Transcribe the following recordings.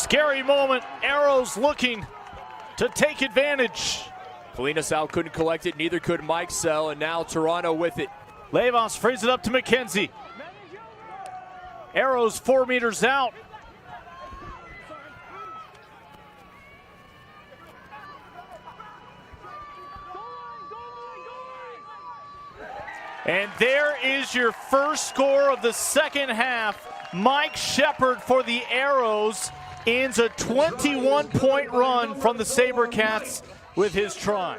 Scary moment. Arrows looking to take advantage. Felina Sal couldn't collect it, neither could Mike Sell, and now Toronto with it. Levos frees it up to McKenzie. Arrows 4 meters out. And there is your first score of the second half. Mike Shepard for the Arrows ends a 21-point run from the SaberCats with his try.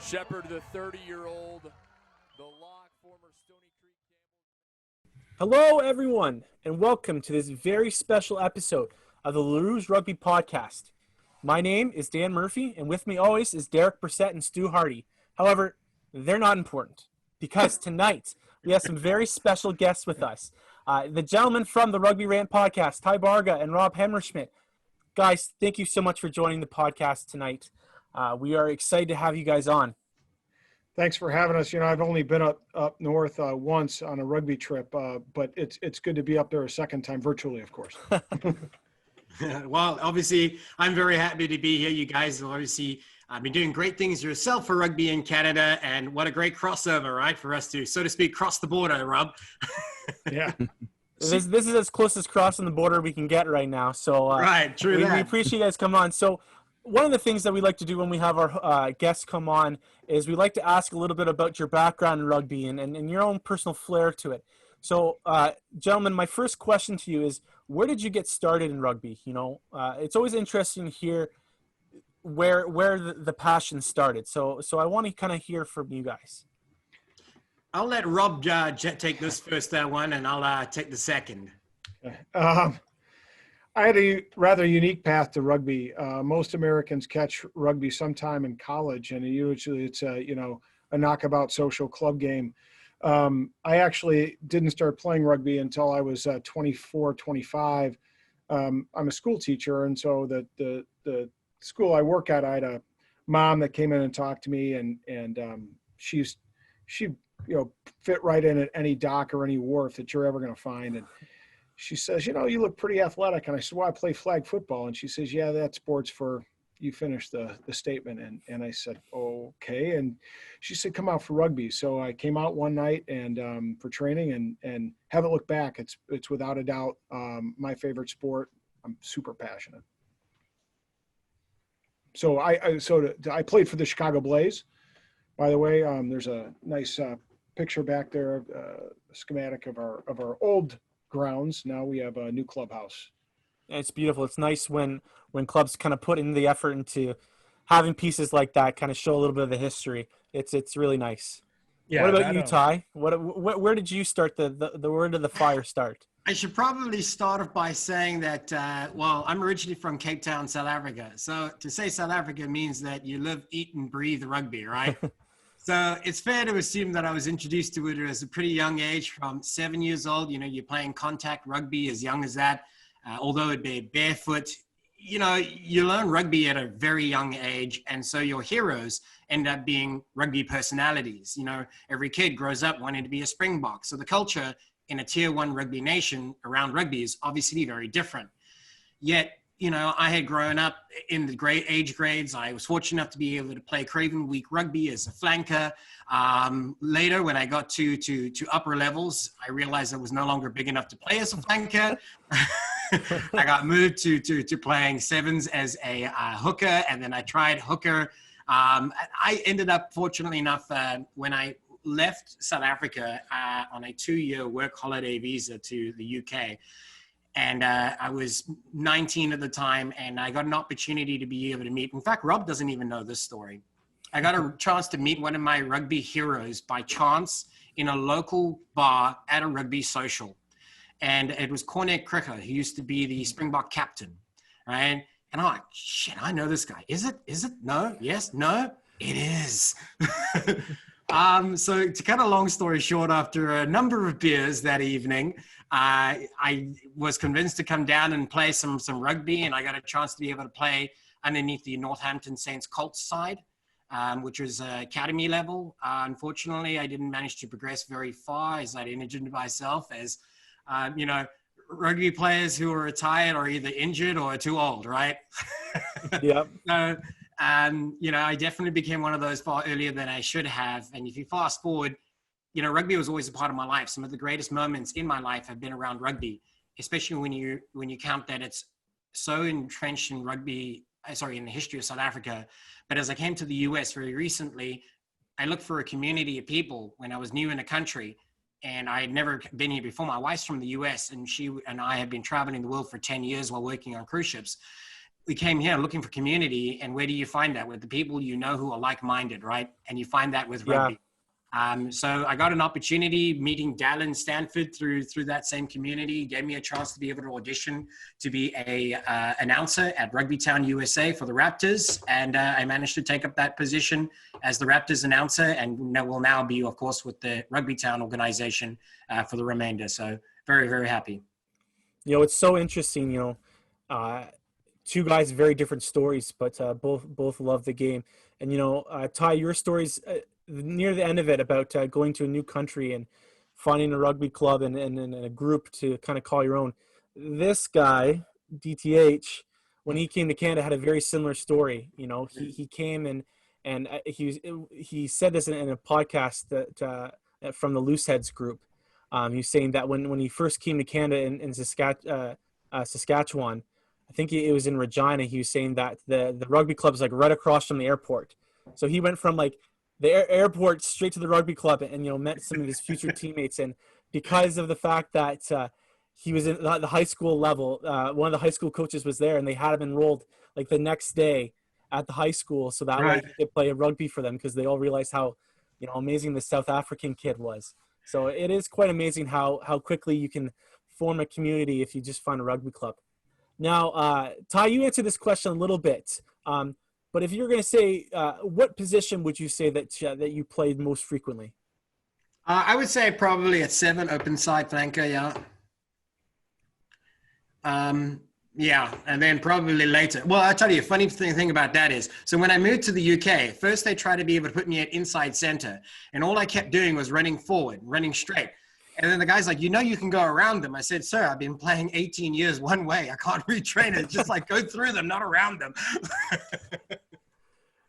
Shepard, the 30-year-old, the lock, former Stony Creek. Hello, everyone, and welcome to this very special episode of the Rouge Rugby podcast. My name is Dan Murphy, and with me always is Derek Bressette and Stu Hardy. However, they're not important because tonight we have some very special guests with us. The gentlemen from the Rugby Rant podcast, Ty Braga and Rob Hammerschmidt. Guys, thank you so much for joining the podcast tonight. We are excited to have you guys on. Thanks for having us. You know, I've only been up north once on a rugby trip, but it's good to be up there a second time virtually, of course. Well, obviously, I'm very happy to be here. You guys have obviously been doing great things yourself for rugby in Canada, and what a great crossover, right, for us to, so to speak, cross the border, Rob. Yeah. This is as close as crossing the border we can get right now. So right, true. We appreciate you guys coming on. So one of the things that we like to do when we have our guests come on is we like to ask a little bit about your background in rugby and your own personal flair to it. So, gentlemen, my first question to you is, where did you get started in rugby? You know, it's always interesting to hear where the passion started. So I want to kind of hear from you guys. I'll let Rob take this first one, and I'll take the second. I had a rather unique path to rugby. Most Americans catch rugby sometime in college, and usually it's a knockabout social club game. I actually didn't start playing rugby until I was 24, 25. I'm a school teacher, and so the school I work at, I had a mom that came in and talked to me, and she fit right in at any dock or any wharf that you're ever going to find. And she says, you look pretty athletic. And I said, well, I play flag football. And she says, yeah, that sport's for you. Finished the statement. And I said, okay. And she said, come out for rugby. So I came out one night and for training and haven't looked back. It's without a doubt my favorite sport. I'm super passionate. So I played for the Chicago Blaze. By the way, there's a nice picture back there, a schematic of our old grounds. Now we have a new clubhouse. It's beautiful. It's nice when clubs kind of put in the effort into having pieces like that, kind of show a little bit of the history. It's really nice. Yeah. What about you, Ty? Where did you start where did the fire start? I should probably start off by saying that, I'm originally from Cape Town, South Africa. So to say South Africa means that you live, eat, and breathe rugby, right? So it's fair to assume that I was introduced to it at a pretty young age, from 7 years old. You're playing contact rugby as young as that. Although it'd be barefoot, you learn rugby at a very young age. And so your heroes end up being rugby personalities. Every kid grows up wanting to be a Springbok. So the culture in a tier 1 rugby nation around rugby is obviously very different. Yet, I had grown up in the great age grades. I was fortunate enough to be able to play Craven Week rugby as a flanker. Later, when I got to upper levels, I realized I was no longer big enough to play as a flanker. I got moved to playing sevens as a hooker, and then I tried hooker. I ended up, fortunately enough, when I left South Africa on a 2-year work holiday visa to the UK. And I was 19 at the time, and I got an opportunity to be able to meet. In fact, Rob doesn't even know this story. I got a chance to meet one of my rugby heroes by chance in a local bar at a rugby social. And it was Cornet Cricker, who used to be the Springbok captain, right? And I'm like, shit, I know this guy. Is it? No? Yes? No? It is. So to cut a long story short, after a number of beers that evening, I was convinced to come down and play some rugby, and I got a chance to be able to play underneath the Northampton Saints Colts side, which was academy level. Unfortunately, I didn't manage to progress very far, as I'd injured myself, as rugby players who are retired are either injured or too old, right? Yeah. So, I definitely became one of those far earlier than I should have. And if you fast forward, rugby was always a part of my life. Some of the greatest moments in my life have been around rugby, especially when you count that it's so entrenched in in the history of South Africa. But as I came to the US very recently, I looked for a community of people when I was new in the country, and I had never been here before. My wife's from the US, and she and I had been traveling the world for 10 years while working on cruise ships. We came here looking for community, and where do you find that? With the people who are like-minded, right? And you find that with rugby. So I got an opportunity meeting Dallin Stanford through that same community. Gave me a chance to be able to audition to be a announcer at Rugby Town, USA for the Raptors, and I managed to take up that position as the Raptors announcer, and will now be, of course, with the Rugby Town organization for the remainder. So very, very happy. It's so interesting. Two guys, very different stories, but both love the game. And Ty, your stories near the end of it about going to a new country and finding a rugby club and a group to kind of call your own. This guy, DTH, when he came to Canada, had a very similar story. He came and he said this in a podcast that from the Looseheads group. He's saying that when he first came to Canada in Saskatchewan, I think it was in Regina, he was saying that the rugby club is like right across from the airport. So he went from like the airport straight to the rugby club and met some of his future teammates. And because of the fact that he was in the high school level, one of the high school coaches was there, and they had him enrolled like the next day at the high school, so that way he could play rugby for them, because they all realized how amazing the South African kid was. So it is quite amazing how quickly you can form a community if you just find a rugby club. Now, Ty, you answered this question a little bit, but if you're going to say, what position would you say that you played most frequently? I would say probably at 7, open side flanker, yeah, and then probably later. Well, I'll tell you, a funny thing about that is, so when I moved to the UK, first they tried to be able to put me at inside center, and all I kept doing was running forward, running straight. And then the guy's like, you can go around them. I said, sir, I've been playing 18 years one way. I can't retrain it. It's just like go through them, not around them.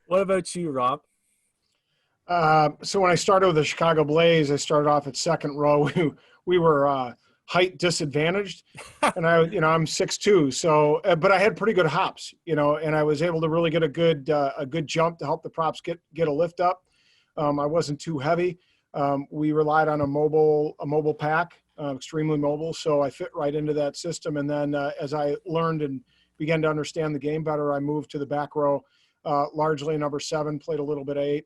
What about you, Rob? So when I started with the Chicago Blaze, I started off at second row. We were height disadvantaged, and I'm 6'2", so but I had pretty good hops, and I was able to really get a good jump to help the props get a lift up. I wasn't too heavy. We relied on a mobile pack, extremely mobile, so I fit right into that system. And then as I learned and began to understand the game better, I moved to the back row, largely number 7, played a little bit 8.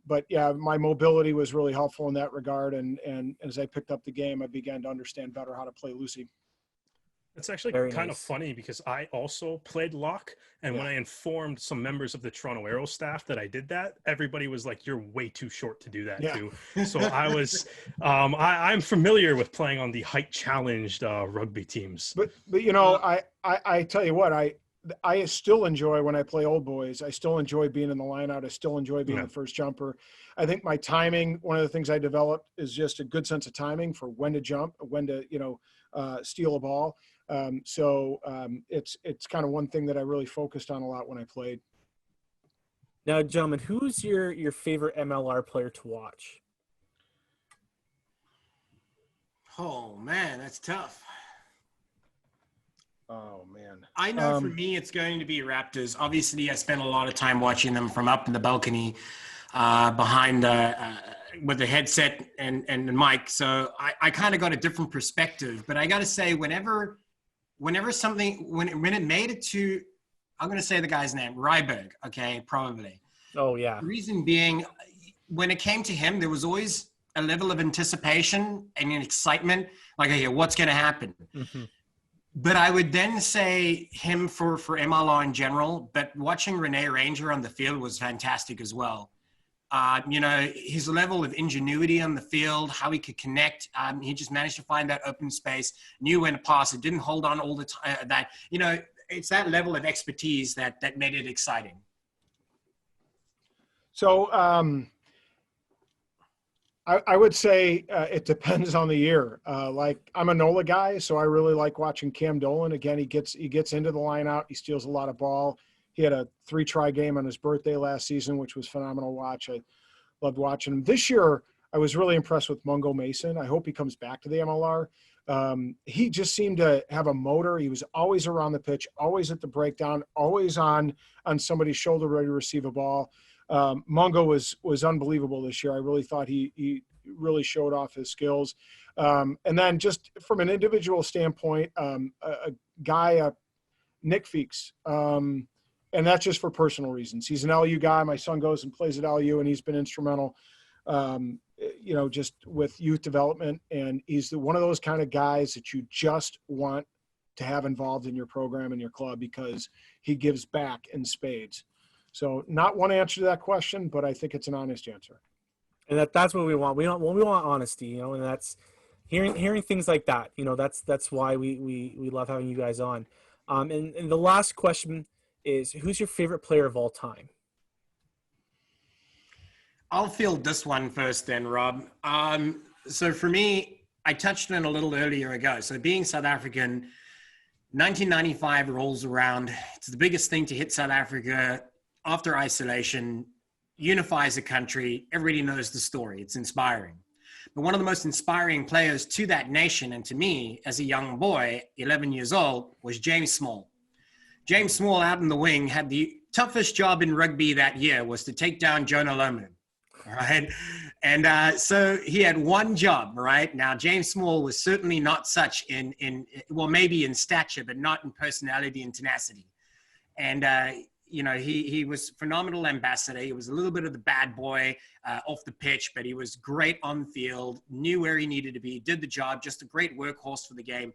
But yeah, my mobility was really helpful in that regard. And as I picked up the game, I began to understand better how to play loosey. It's actually kind of funny because I also played lock, and when I informed some members of the Toronto Arrows staff that I did that, everybody was like, "You're way too short to do that too." So I was, I'm familiar with playing on the height challenged rugby teams. But I tell you what, I still enjoy when I play old boys. I still enjoy being in the line out. I still enjoy being the first jumper. I think my timing, one of the things I developed is just a good sense of timing for when to jump, when to steal a ball. It's kind of one thing that I really focused on a lot when I played. Now, gentlemen, who's your favorite MLR player to watch? Oh man, that's tough. Oh man, I know for me it's going to be Raptors. Obviously, I spent a lot of time watching them from up in the balcony behind with the headset and the mic. So I kind of got a different perspective. But I got to say, whenever something, when it made it to, I'm going to say the guy's name, Ryberg, okay, probably. Oh, yeah. The reason being, when it came to him, there was always a level of anticipation and an excitement, like, okay, what's going to happen? Mm-hmm. But I would then say him for MLR in general, but watching Rene Ranger on the field was fantastic as well. His level of ingenuity on the field, how he could connect. He just managed to find that open space, knew when to pass it, didn't hold on all the time. It's that level of expertise that made it exciting. So I would say it depends on the year. Like I'm a NOLA guy, so I really like watching Cam Dolan. Again, he gets into the line out. He steals a lot of ball. He had a 3-try game on his birthday last season, which was phenomenal to watch. I loved watching him. This year, I was really impressed with Mungo Mason. I hope he comes back to the MLR. He just seemed to have a motor. He was always around the pitch, always at the breakdown, always on somebody's shoulder ready to receive a ball. Mungo was unbelievable this year. I really thought he really showed off his skills. And then just from an individual standpoint, a guy, Nick Feeks, and that's just for personal reasons. He's an LU guy. My son goes and plays at LU, and he's been instrumental, just with youth development. And he's one of those kind of guys that you just want to have involved in your program and your club because he gives back in spades. So not one answer to that question, but I think it's an honest answer. And that's what we want. We want honesty, and that's hearing things like that. That's why we love having you guys on. And the last question is, who's your favorite player of all time? I'll field this one first then, Rob. So for me, I touched on it a little earlier ago. So being South African, 1995 rolls around. It's the biggest thing to hit South Africa after isolation, unifies the country. Everybody knows the story. It's inspiring. But one of the most inspiring players to that nation and to me as a young boy, 11 years old, was James Small. James Small out in the wing had the toughest job in rugby that year was to take down Jonah Lomu. Right. And so he had one job, right? Now, James Small was certainly not such maybe in stature, but not in personality and tenacity. And, he was phenomenal ambassador. He was a little bit of the bad boy off the pitch, but he was great on the field, knew where he needed to be, did the job, just a great workhorse for the game.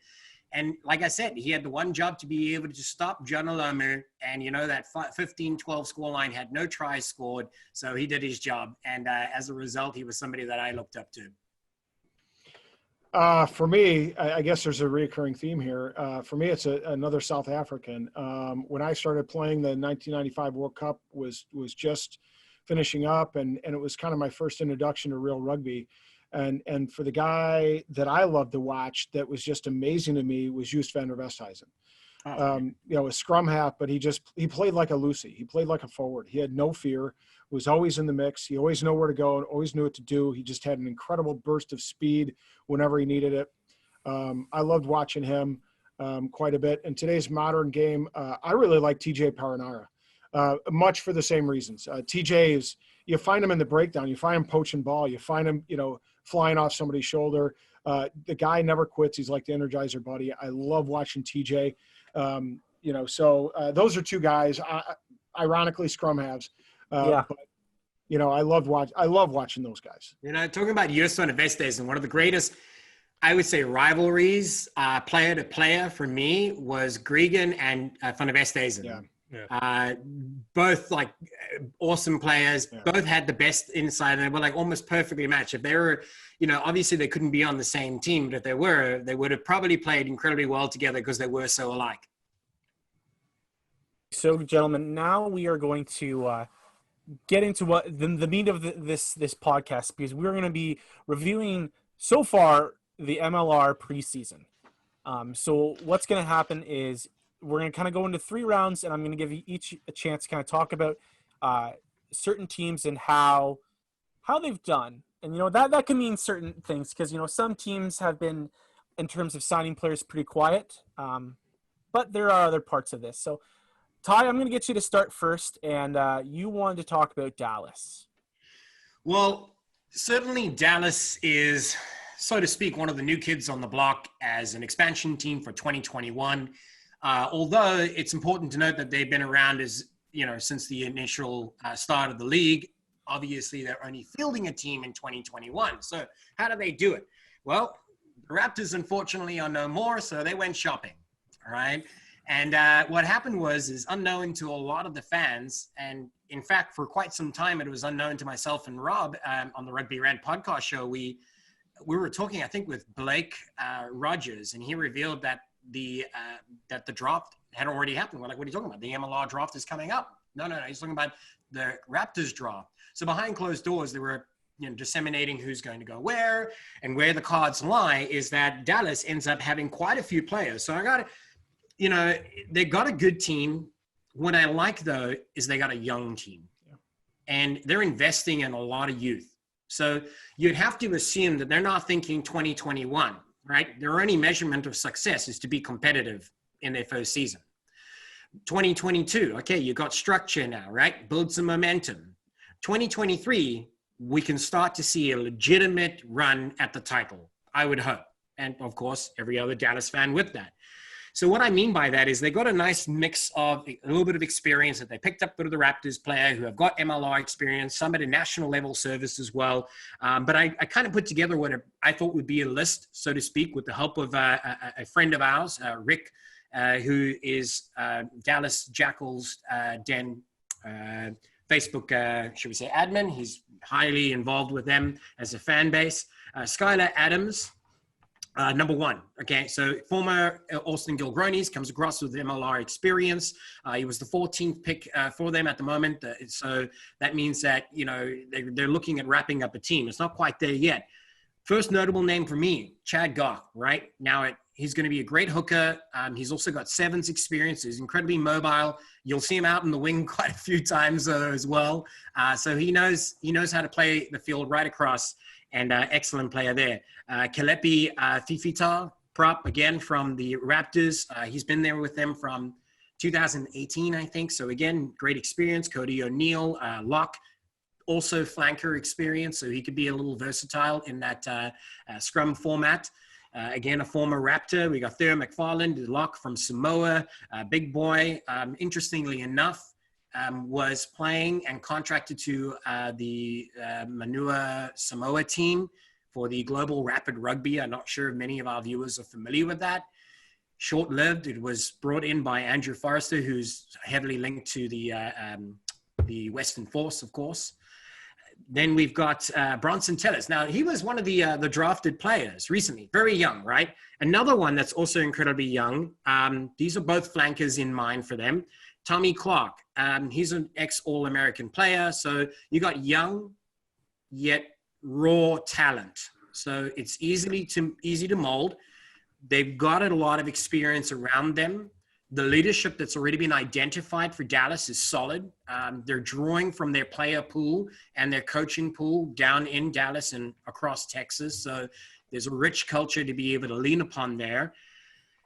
And like I said, he had the one job to be able to stop Jonah Lomu. And, that 15-12 scoreline had no tries scored. So he did his job. And as a result, he was somebody that I looked up to. For me, I guess there's a recurring theme here. For me, it's another South African. When I started playing, the 1995 World Cup was just finishing up. And it was kind of my first introduction to real rugby. And for the guy that I loved to watch that was just amazing to me was Joos van der Westhuizen. A scrum half, but he played like a Lucy. He played like a forward. He had no fear, was always in the mix. He always knew where to go and always knew what to do. He just had an incredible burst of speed whenever he needed it. I loved watching him quite a bit. In today's modern game, I really like TJ Paranara, much for the same reasons. TJ is, you find him in the breakdown, you find him poaching ball, you find him, flying off somebody's shoulder. The guy never quits. He's like the Energizer Buddy. I love watching TJ. Those are two guys, ironically scrum halves. But, I love watching those guys. Talking about Joos van der Westhuizen, one of the greatest, I would say, rivalries, player to player for me was Gregan and van der Westhuizen. Yeah. Yeah. Both like awesome players, both had the best inside, and they were like almost perfectly matched. If they were, obviously they couldn't be on the same team, but if they were, they would have probably played incredibly well together because they were so alike. So, gentlemen, now we are going to get into what the meat of this podcast, because we're going to be reviewing so far the MLR preseason. So what's going to happen is we're going to kind of go into 3 rounds, and I'm going to give you each a chance to kind of talk about certain teams and how they've done. And, that can mean certain things because, some teams have been, in terms of signing players, pretty quiet. But there are other parts of this. So, Ty, I'm going to get you to start first, and you wanted to talk about Dallas. Well, certainly Dallas is, so to speak, one of the new kids on the block as an expansion team for 2021. Although it's important to note that they've been around since the initial start of the league. Obviously, they're only fielding a team in 2021. So how do they do it? Well, the Raptors, unfortunately, are no more, so they went shopping, all right? And what happened is unknown to a lot of the fans, and in fact, for quite some time, it was unknown to myself and Rob on the Rugby Rant podcast show. We were talking, I think, with Blake Rogers, and he revealed that the draft had already happened. We're like, what are you talking about? The MLR draft is coming up. No. He's talking about the Raptors draft. So behind closed doors, there were disseminating who's going to go where and where the cards lie is that Dallas ends up having quite a few players. So they got a good team. What I like, though, is they got a young team. And they're investing in a lot of youth. So you'd have to assume that they're not thinking 2021, right? Their only measurement of success is to be competitive in their first season. 2022, okay, you got structure now, right? Build some momentum. 2023, we can start to see a legitimate run at the title, I would hope. And of course, every other Dallas fan with that. So what I mean by that is they got a nice mix of a little bit of experience that they picked up with the Raptors player who have got MLR experience, some at a national level service as well. But I kind of put together what I thought would be a list, so to speak, with the help of a friend of ours, Rick, who is Dallas Jackals Den Facebook, should we say, admin. He's highly involved with them as a fan base. Skylar Adams. Number one, okay, so former Austin Gilgronis comes across with MLR experience. He was the 14th pick for them at the moment. So that means that, they're looking at wrapping up a team. It's not quite there yet. First notable name for me, Chad Goff, right? Now, he's going to be a great hooker. He's also got sevens experience. He's incredibly mobile. You'll see him out in the wing quite a few times as well. So he knows how to play the field right across. And excellent player there. Kalepi Fifita, prop, again, from the Raptors. He's been there with them from 2018, I think. So, again, great experience. Cody O'Neill, lock, also flanker experience. So he could be a little versatile in that scrum format. Again, a former Raptor. We got Theo McFarland, the lock from Samoa. Big boy, interestingly enough, was playing and contracted to the Manua Samoa team for the Global Rapid Rugby. I'm not sure if many of our viewers are familiar with that. Short-lived. It was brought in by Andrew Forrester, who's heavily linked to the Western Force, of course. Then we've got Bronson Tellers. Now, he was one of the drafted players recently, very young, right? Another one that's also incredibly young. These are both flankers in mind for them. Tommy Clark, he's an ex-All-American player. So you got young, yet raw talent. So it's easy to mold. They've got a lot of experience around them. The leadership that's already been identified for Dallas is solid. They're drawing from their player pool and their coaching pool down in Dallas and across Texas. So there's a rich culture to be able to lean upon there.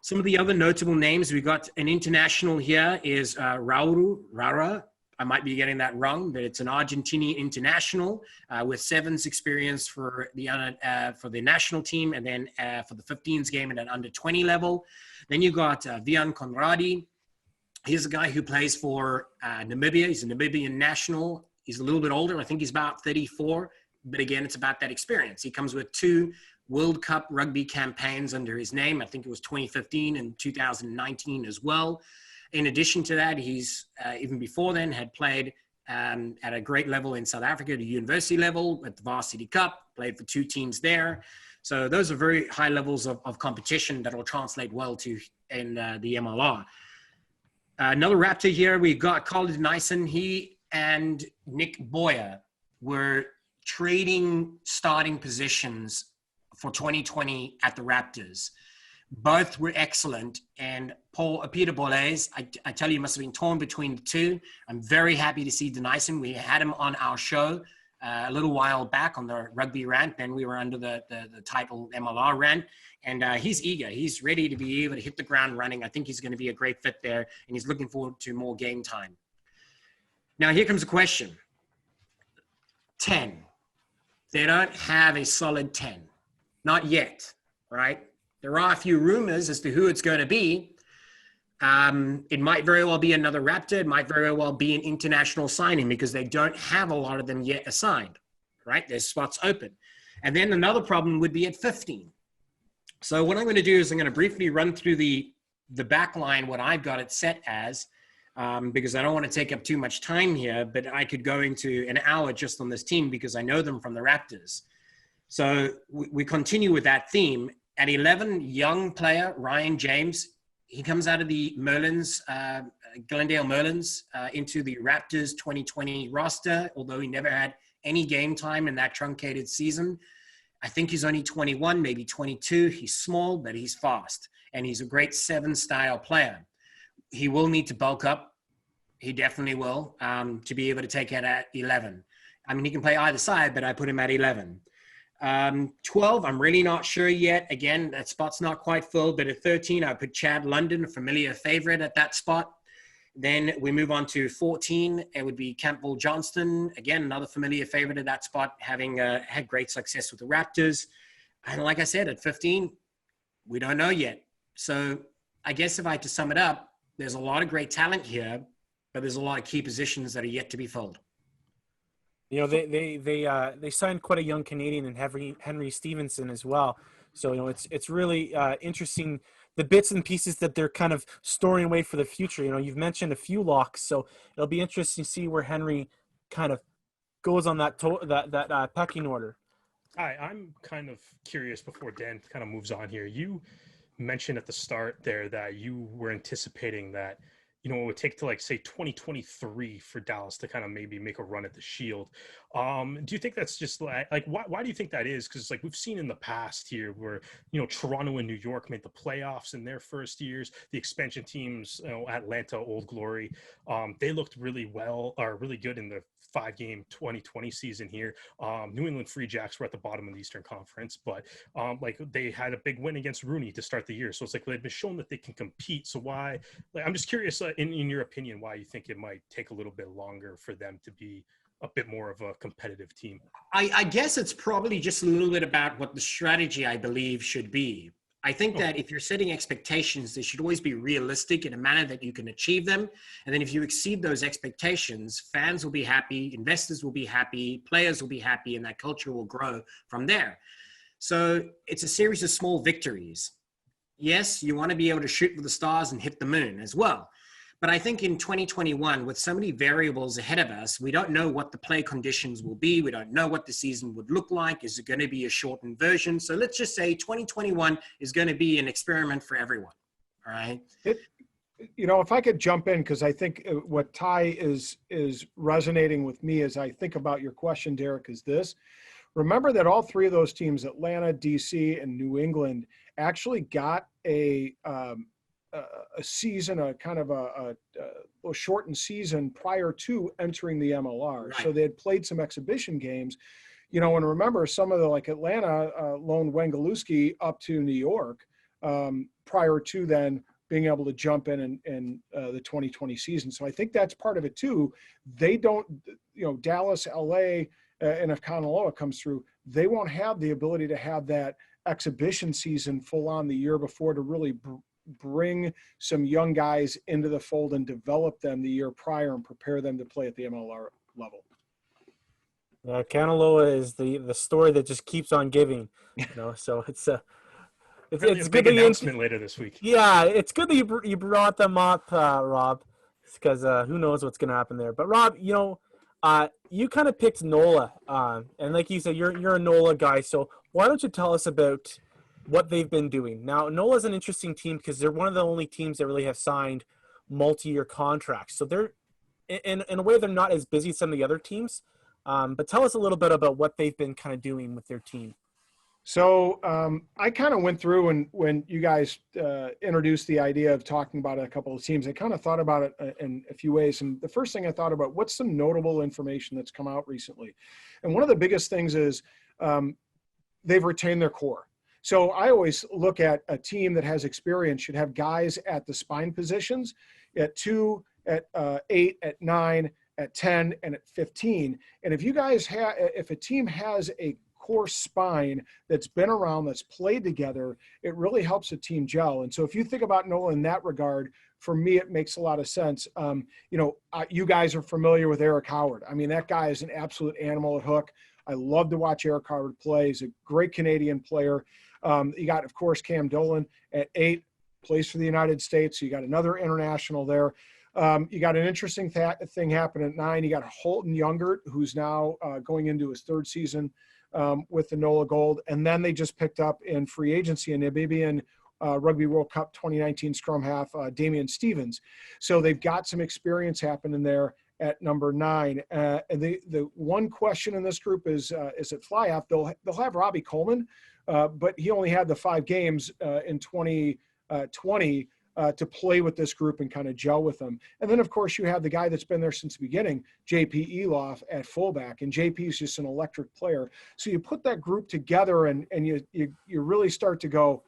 Some of the other notable names, we got an international here is Rara. I might be getting that wrong, but it's an Argentinian international with sevens experience for the national team and then for the 15s game at an under 20 level. Then you got Vian Conradi. He's a guy who plays for Namibia. He's a Namibian national. He's a little bit older. I think he's about 34. But again, it's about that experience. He comes with 2 World Cup rugby campaigns under his name. I think it was 2015 and 2019 as well. In addition to that, he's even before then had played at a great level in South Africa, the university level at the Varsity Cup, played for 2 teams there. So those are very high levels of competition that will translate well to in the MLR. Another Raptor here, we've got Colin Nyson. He and Nick Boyer were trading starting positions for 2020 at the Raptors. Both were excellent. And Peter Bollez, I tell you, must have been torn between the two. I'm very happy to see Denison. We had him on our show a little while back on the Rugby Rant. Then we were under the title MLR Rant. And he's eager. He's ready to be able to hit the ground running. I think he's going to be a great fit there. And he's looking forward to more game time. Now, here comes a question. 10. They don't have a solid 10. Not yet, right? There are a few rumors as to who it's going to be. It might very well be another Raptor. It might very well be an international signing because they don't have a lot of them yet assigned, right? There's spots open. And then another problem would be at 15. So what I'm going to do is I'm going to briefly run through the back line, what I've got it set as, because I don't want to take up too much time here, but I could go into an hour just on this team because I know them from the Raptors. So we continue with that theme. At 11, young player, Ryan James. He comes out of the Merlins, Glendale Merlins, into the Raptors 2020 roster, although he never had any game time in that truncated seaon. I think he's only 21, maybe 22. He's small, but he's fast. And he's a great 7-style player. He will need to bulk up. He definitely will, to be able to take it at 11. I mean, he can play either side, but I put him at 11. 12, I'm really not sure yet. Again, that spot's not quite full, but at 13, I put Chad London, a familiar favorite at that spot. Then we move on to 14. It would be Campbell Johnston. Again, another familiar favorite at that spot, having had great success with the Raptors. And like I said, at 15, we don't know yet. So I guess if I had to sum it up, there's a lot of great talent here, but there's a lot of key positions that are yet to be filled. You know, they signed quite a young Canadian in Henry Stevenson as well. So, you know, it's really interesting, the bits and pieces that they're kind of storing away for the future. You know, you've mentioned a few locks, so it'll be interesting to see where Henry kind of goes on that pecking order. I'm kind of curious before Dan kind of moves on here. You mentioned at the start there that you were anticipating that, you know, it would take to like say 2023 for Dallas to kind of maybe make a run at the Shield. Do you think that's just like why do you think that is? Because like we've seen in the past here where, you know, Toronto and New York made the playoffs in their first years. The expansion teams, you know, Atlanta, Old Glory, they looked really good in the 5-game 2020 season here. New England Free Jacks were at the bottom of the Eastern Conference, but like they had a big win against Rooney to start the year. So it's like they've been shown that they can compete. So why? Like, I'm just curious, in your opinion, why you think it might take a little bit longer for them to be a bit more of a competitive team? I guess it's probably just a little bit about what the strategy, I believe, should be. I think that if you're setting expectations, they should always be realistic in a manner that you can achieve them. And then if you exceed those expectations, fans will be happy, investors will be happy, players will be happy, and that culture will grow from there. So it's a series of small victories. Yes, you want to be able to shoot for the stars and hit the moon as well. But I think in 2021, with so many variables ahead of us, we don't know what the play conditions will be. We don't know what the season would look like. Is it going to be a shortened version? So let's just say 2021 is going to be an experiment for everyone. All right. You know, if I could jump in, because I think what Ty is resonating with me as I think about your question, Derek, is this. Remember that all three of those teams, Atlanta, DC, and New England, actually got a season, a kind of a shortened season prior to entering the MLR. Right. So they had played some exhibition games, you know, and remember some of the, like Atlanta loaned Wengalewski up to New York prior to then being able to jump in the 2020 season. So I think that's part of it too. They don't, you know, Dallas, LA, and if Kanaloa comes through, they won't have the ability to have that exhibition season full on the year before to really bring some young guys into the fold and develop them the year prior and prepare them to play at the MLR level. Yeah, Kanaloa is the story that just keeps on giving, you know. So it's a big announcement later this week. Yeah, it's good that you brought them up, Rob, because who knows what's going to happen there. But Rob, you know, you kind of picked NOLA, and like you said, you're a NOLA guy. So why don't you tell us about what they've been doing? Now, NOLA is an interesting team because they're one of the only teams that really have signed multi-year contracts. So they're, in a way, they're not as busy as some of the other teams. But tell us a little bit about what they've been kind of doing with their team. So I kind of went through when you guys introduced the idea of talking about a couple of teams, I kind of thought about it in a few ways. And the first thing I thought about, what's some notable information that's come out recently? And one of the biggest things is they've retained their core. So I always look at a team that has experience should have guys at the spine positions at 2, at 8, at 9, at 10, and at 15. And if you guys if a team has a core spine that's been around, that's played together, it really helps a team gel. And so if you think about NOLA in that regard, for me, it makes a lot of sense. You know, you guys are familiar with Eric Howard. I mean, that guy is an absolute animal at hook. I love to watch Eric Howard play. He's a great Canadian player. You got, of course, Cam Dolan at 8, plays for the United States. So you got another international there. You got an interesting thing happening at 9. You got Holton Youngert, who's now going into his 3rd season with the NOLA Gold. And then they just picked up in free agency a Namibian Rugby World Cup 2019 scrum half, Damian Stevens. So they've got some experience happening there at number 9. And the one question in this group is at fly-off. They'll have Robbie Coleman, but he only had the 5 games in 2020 to play with this group and kind of gel with them. And then, of course, you have the guy that's been there since the beginning, JP Eloff at fullback. And JP is just an electric player. So you put that group together and you really start to go,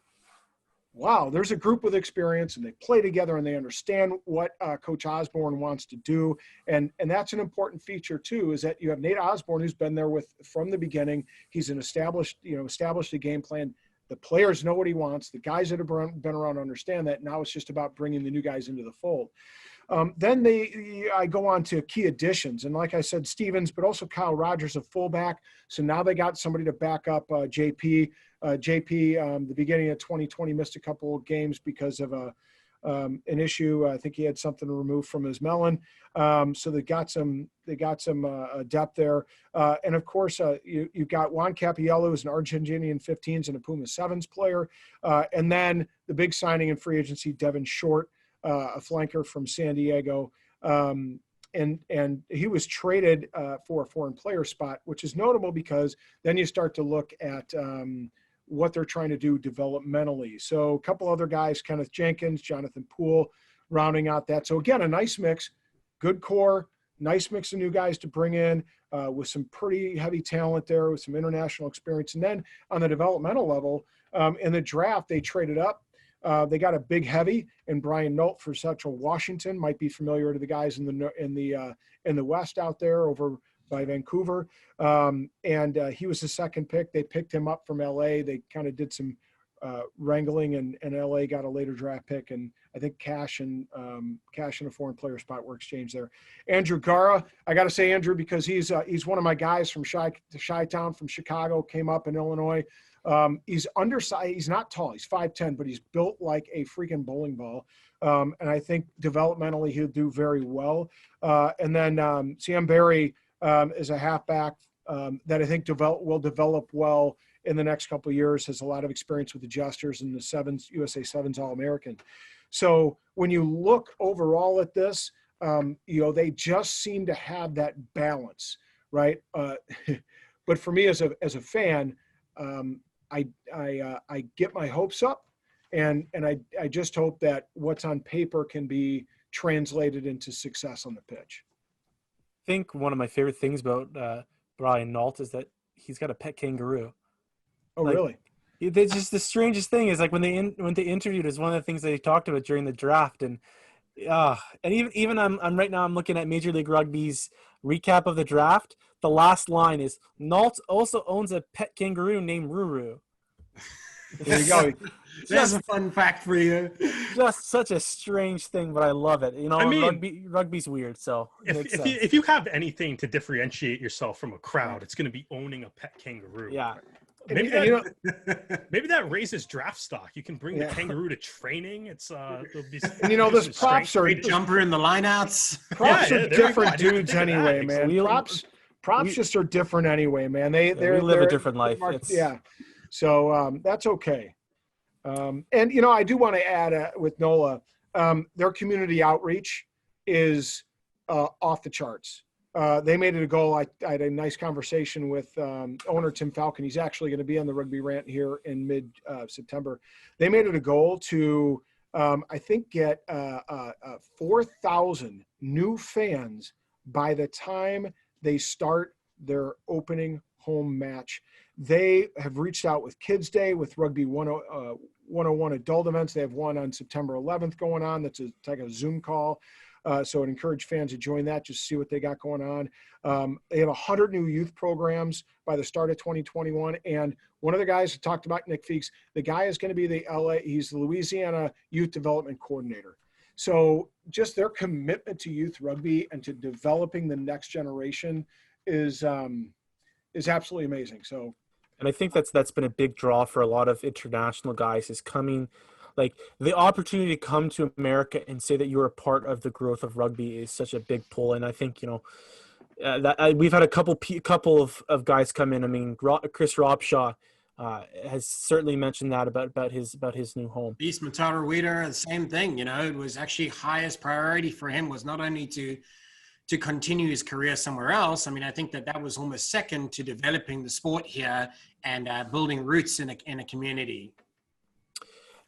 wow, there's a group with experience and they play together and they understand what Coach Osborne wants to do. And that's an important feature too, is that you have Nate Osborne, who's been there from the beginning. He's established a game plan. The players know what he wants. The guys that have been around understand that. Now it's just about bringing the new guys into the fold. Then I go on to key additions. And like I said, Stevens, but also Kyle Rogers, a fullback. So now they got somebody to back up JP. JP, the beginning of 2020, missed a couple of games because of an issue. I think he had something removed from his melon. So they got some depth there. And of course, you've got Juan Capiello, who's an Argentinian 15s and a Puma 7s player. And then the big signing in free agency, Devin Short, a flanker from San Diego. And he was traded for a foreign player spot, which is notable because then you start to look at what they're trying to do developmentally. So a couple other guys, Kenneth Jenkins, Jonathan Poole, rounding out that. So again, a nice mix, good core, nice mix of new guys to bring in with some pretty heavy talent there with some international experience. And then on the developmental level, in the draft, they traded up. They got a big heavy in Brian Nolt for Central Washington. Might be familiar to the guys in the West out there over by Vancouver. And he was the second pick. They picked him up from LA. They kind of did some wrangling and LA got a later draft pick. And I think cash and a foreign player spot were exchanged there. Andrew Gara, I got to say Andrew, because he's one of my guys from Chi-Town from Chicago, came up in Illinois. He's undersized. He's not tall. He's 5'10", but he's built like a freaking bowling ball. And I think developmentally he'll do very well. And then Sam Berry is a halfback that I think will develop well in the next couple of years, has a lot of experience with adjusters and the sevens, USA Sevens All-American. So when you look overall at this, they just seem to have that balance, right? But for me as a fan, I get my hopes up and I just hope that what's on paper can be translated into success on the pitch. I think one of my favorite things about Brian Nault is that he's got a pet kangaroo. Oh, really? It's just the strangest thing is like when they interviewed is one of the things they talked about during the draft. And even I'm right now, I'm looking at Major League Rugby's recap of the draft. The last line is Nault also owns a pet kangaroo named Ruru. There you go. That's a fun fact for you. Just such a strange thing, but I love it. Rugby's weird, so if you have anything to differentiate yourself from a crowd, it's going to be owning a pet kangaroo. Yeah. Maybe that raises draft stock. You can bring the kangaroo to training. It's those props are jumper in the lineouts. Props are different dudes anyway, man. Props just are different anyway, man. They live a different life. So that's okay. And I do want to add with NOLA, their community outreach is off the charts. They made it a goal. I had a nice conversation with owner Tim Falcon. He's actually going to be on the Rugby Rant here in mid-September. They made it a goal to, I think, get 4,000 new fans by the time they start their opening home match. They have reached out with Kids Day, with Rugby 101 adult events. They have one on September 11th going on. That's like a Zoom call. So I'd encourage fans to join that, just to see what they got going on. They have 100 new youth programs by the start of 2021. And one of the guys who talked about, Nick Feeks, the guy is going to be he's the Louisiana Youth Development Coordinator. So just their commitment to youth rugby and to developing the next generation is absolutely amazing. So, and I think that's been a big draw for a lot of international guys is coming. Like the opportunity to come to America and say that you're a part of the growth of rugby is such a big pull. And I think, that we've had a couple of guys come in. I mean, Chris Robshaw has certainly mentioned that about his new home. East Matara Weeder, the same thing. It was actually highest priority for him was not only to to continue his career somewhere else. I mean, I think that was almost second to developing the sport here and building roots in a community.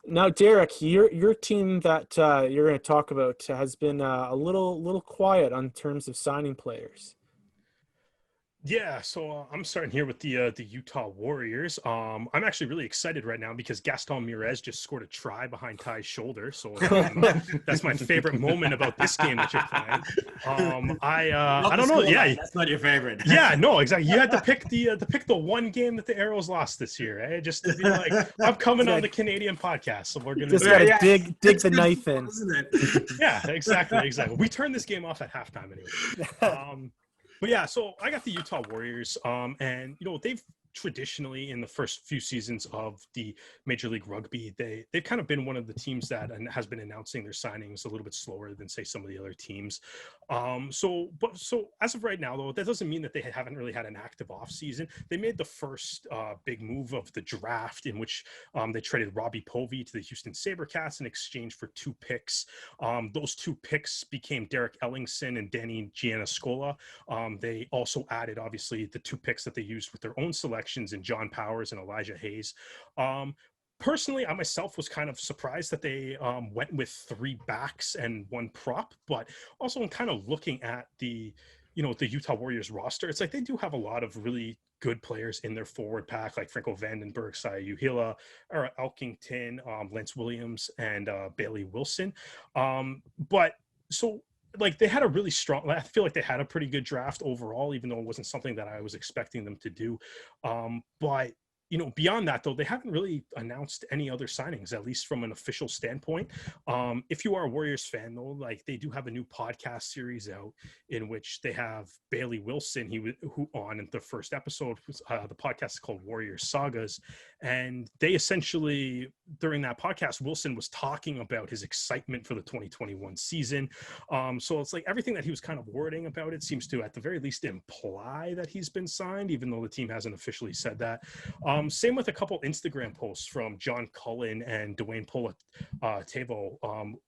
Now, Derek, your team that you're going to talk about has been a little quiet on terms of signing players. Yeah, so I'm starting here with the Utah Warriors. I'm actually really excited right now because Gaston Mirez just scored a try behind Ty's shoulder. So that's my favorite moment about this game that you're playing. I don't know. Yeah, that's not your favorite. Yeah, no, exactly. You had to pick the one game that the Arrows lost this year, eh? Just to be like, I'm coming on the Canadian podcast, so we're gonna just gotta dig the knife in, isn't it? Yeah, exactly. We turned this game off at halftime anyway. But yeah, so I got the Utah Warriors, and they've traditionally in the first few seasons of the Major League Rugby, they've kind of been one of the teams that has been announcing their signings a little bit slower than say some of the other teams. So as of right now, though, that doesn't mean that they haven't really had an active offseason. They made the first big move of the draft in which they traded Robbie Povey to the Houston SaberCats in exchange for 2 picks. Those 2 picks became Derek Ellingson and Danny Gianniscola. They also added, obviously, the 2 picks that they used with their own selections in John Powers and Elijah Hayes. Personally, I myself was kind of surprised that they went with 3 backs and 1 prop, but also in kind of looking at the Utah Warriors roster, it's like they do have a lot of really good players in their forward pack, like Franco Vandenberg, Saya Uhila, or Elkington, Lance Williams, and Bailey Wilson. But so like they had a really strong, I feel like they had a pretty good draft overall, even though it wasn't something that I was expecting them to do. But beyond that, though, they haven't really announced any other signings, at least from an official standpoint. If you are a Warriors fan, though, like they do have a new podcast series out in which they have Bailey Wilson, who on in the first episode, the podcast is called Warriors Sagas. And they essentially, during that podcast, Wilson was talking about his excitement for the 2021 season. So it's like everything that he was kind of wording about it seems to, at the very least, imply that he's been signed, even though the team hasn't officially said that. Same with a couple Instagram posts from John Cullen and Dwayne Politavo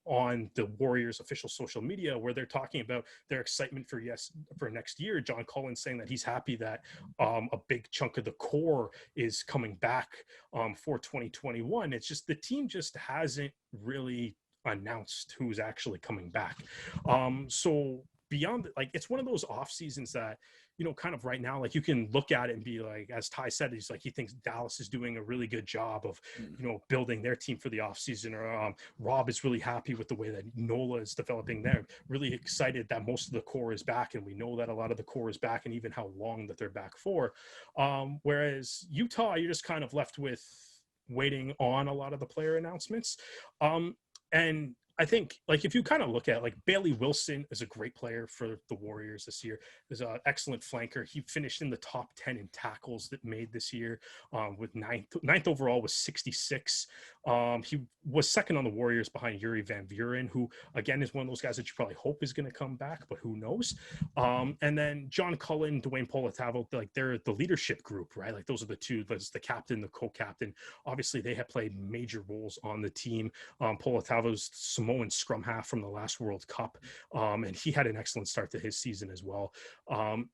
on the Warriors official social media, where they're talking about their excitement for next year. John Cullen saying that he's happy that a big chunk of the core is coming back for 2021. It's just the team just hasn't really announced who's actually coming back. So beyond, like, it's one of those off seasons that, kind of right now, like you can look at it and be like, as Ty said, he's like, he thinks Dallas is doing a really good job of, building their team for the off season. Or Rob is really happy with the way that NOLA is developing. They're really excited that most of the core is back. And we know that a lot of the core is back and even how long that they're back for. Whereas Utah, you're just kind of left with waiting on a lot of the player announcements. And I think, like, if you kind of look at, like, Bailey Wilson is a great player for the Warriors this year. He's an excellent flanker. He finished in the top 10 in tackles that made this year, with ninth overall was 66. He was second on the Warriors behind Yuri Van Vuren, who, again, is one of those guys that you probably hope is going to come back, but who knows? And then John Cullen, Dwayne Politavo, like, they're the leadership group, right? Like, those are the two, there's the captain, the co-captain. Obviously, they have played major roles on the team. Politavo's Samoan scrum half from the last World Cup, and he had an excellent start to his season as well.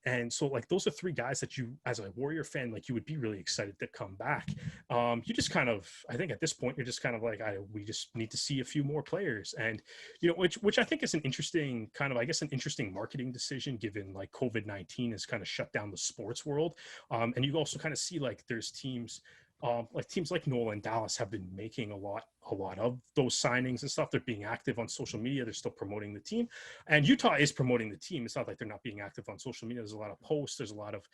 And so, like, those are 3 guys that you, as a Warrior fan, like, you would be really excited to come back. You just kind of, I think at this point, you're just kind of like, we just need to see a few more players. And, which I think is an interesting kind of, I guess, an interesting marketing decision, given like COVID-19 has kind of shut down the sports world. And you also kind of see, like, there's teams, like teams like NOLA and Dallas have been making a lot of those signings and stuff. They're being active on social media. They're still promoting the team, and Utah is promoting the team. It's not like they're not being active on social media. There's a lot of posts. There's a lot of,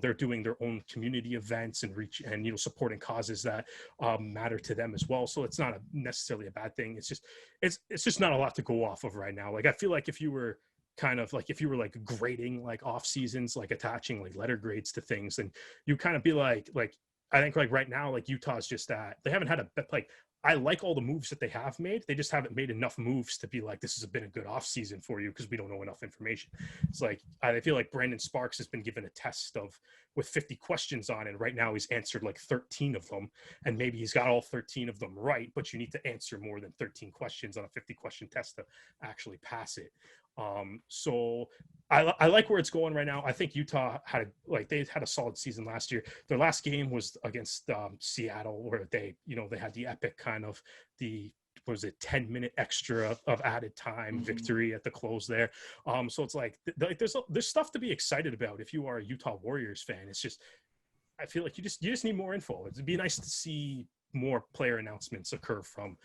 they're doing their own community events and supporting causes that matter to them as well. So it's not necessarily a bad thing. It's just not a lot to go off of right now. Like, I feel like if you were like grading like off seasons, like attaching like letter grades to things, and you kind of be like I think, like, right now, like, Utah's just they haven't had I like all the moves that they have made. They just haven't made enough moves to be like, this has been a good offseason for you because we don't know enough information. It's like, I feel like Brandon Sparks has been given a test with 50 questions on it. Right now he's answered like 13 of them, and maybe he's got all 13 of them right, but you need to answer more than 13 questions on a 50 question test to actually pass it. So I like where it's going right now. I think Utah they had a solid season last year. Their last game was against Seattle, where they had the epic kind of 10-minute extra of added time victory at the close there. So it's like there's stuff to be excited about if you are a Utah Warriors fan. It's just, I feel like you just need more info. It'd be nice to see more player announcements occur from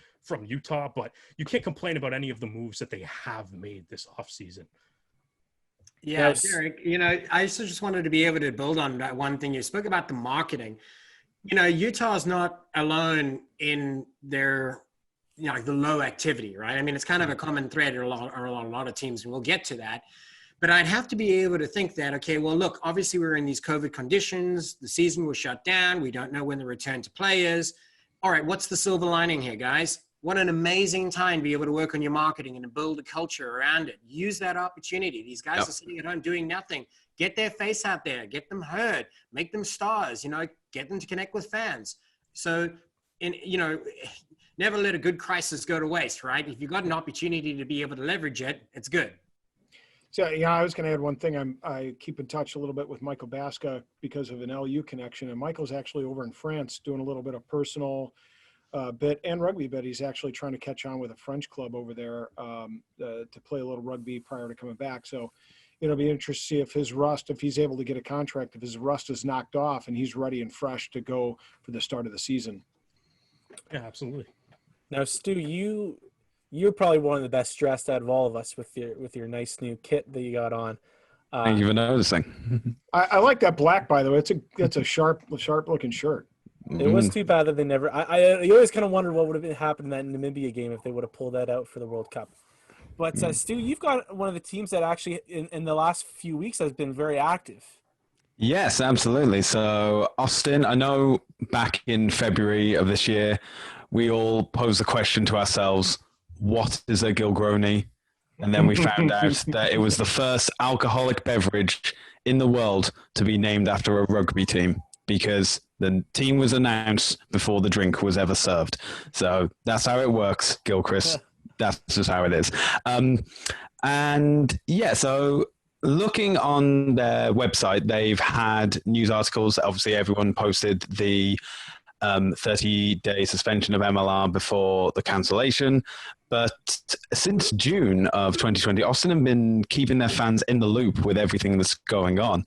Utah, but you can't complain about any of the moves that they have made this offseason. Yeah, Derek, I just wanted to be able to build on that one thing. You spoke about the marketing. Utah is not alone in their, the low activity, right? I mean, it's kind of a common thread in a lot of teams, and we'll get to that. But I'd have to be able to think that, okay, well, look, obviously we're in these COVID conditions. The season was shut down. We don't know when the return to play is. All right, what's the silver lining here, guys? What an amazing time to be able to work on your marketing and to build a culture around it. Use that opportunity. These guys are sitting at home doing nothing. Get their face out there. Get them heard. Make them stars. Get them to connect with fans. So, never let a good crisis go to waste, right? If you've got an opportunity to be able to leverage it, it's good. So, I was going to add one thing. I keep in touch a little bit with Michael Baska because of an LU connection. And Michael's actually over in France doing a little bit of personal bit and rugby bit. He's actually trying to catch on with a French club over there to play a little rugby prior to coming back. So, it'll be interesting to see if he's able to get a contract, if his rust is knocked off and he's ready and fresh to go for the start of the season. Yeah, absolutely. Now, Stu, you're probably one of the best dressed out of all of us with your nice new kit that you got on. Thank you for noticing. I like that black, by the way. It's a sharp looking shirt. It was too bad that they never. I always kind of wondered what would have happened in that Namibia game if they would have pulled that out for the World Cup. But Stu, you've got one of the teams that actually in the last few weeks has been very active. Yes, absolutely. So Austin, I know back in February of this year, we all posed the question to ourselves, what is a Gilgroni? And then we found out that it was the first alcoholic beverage in the world to be named after a rugby team, because the team was announced before the drink was ever served. So that's how it works, Gilchrist. That's just how it is. So looking on their website, they've had news articles. Obviously, everyone posted the 30-day suspension of MLR before the cancellation. But since June of 2020, Austin have been keeping their fans in the loop with everything that's going on.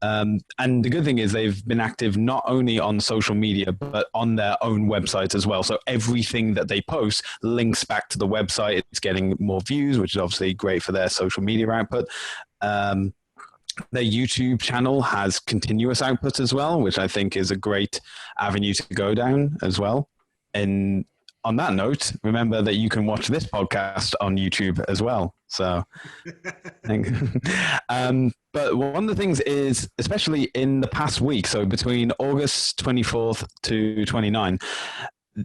And the good thing is they've been active not only on social media, but on their own website as well. So everything that they post links back to the website. It's getting more views, which is obviously great for their social media output. Their YouTube channel has continuous output as well, which I think is a great avenue to go down as well. And on that note, remember that you can watch this podcast on YouTube as well. So, but one of the things is, especially in the past week, so between August 24th to 29,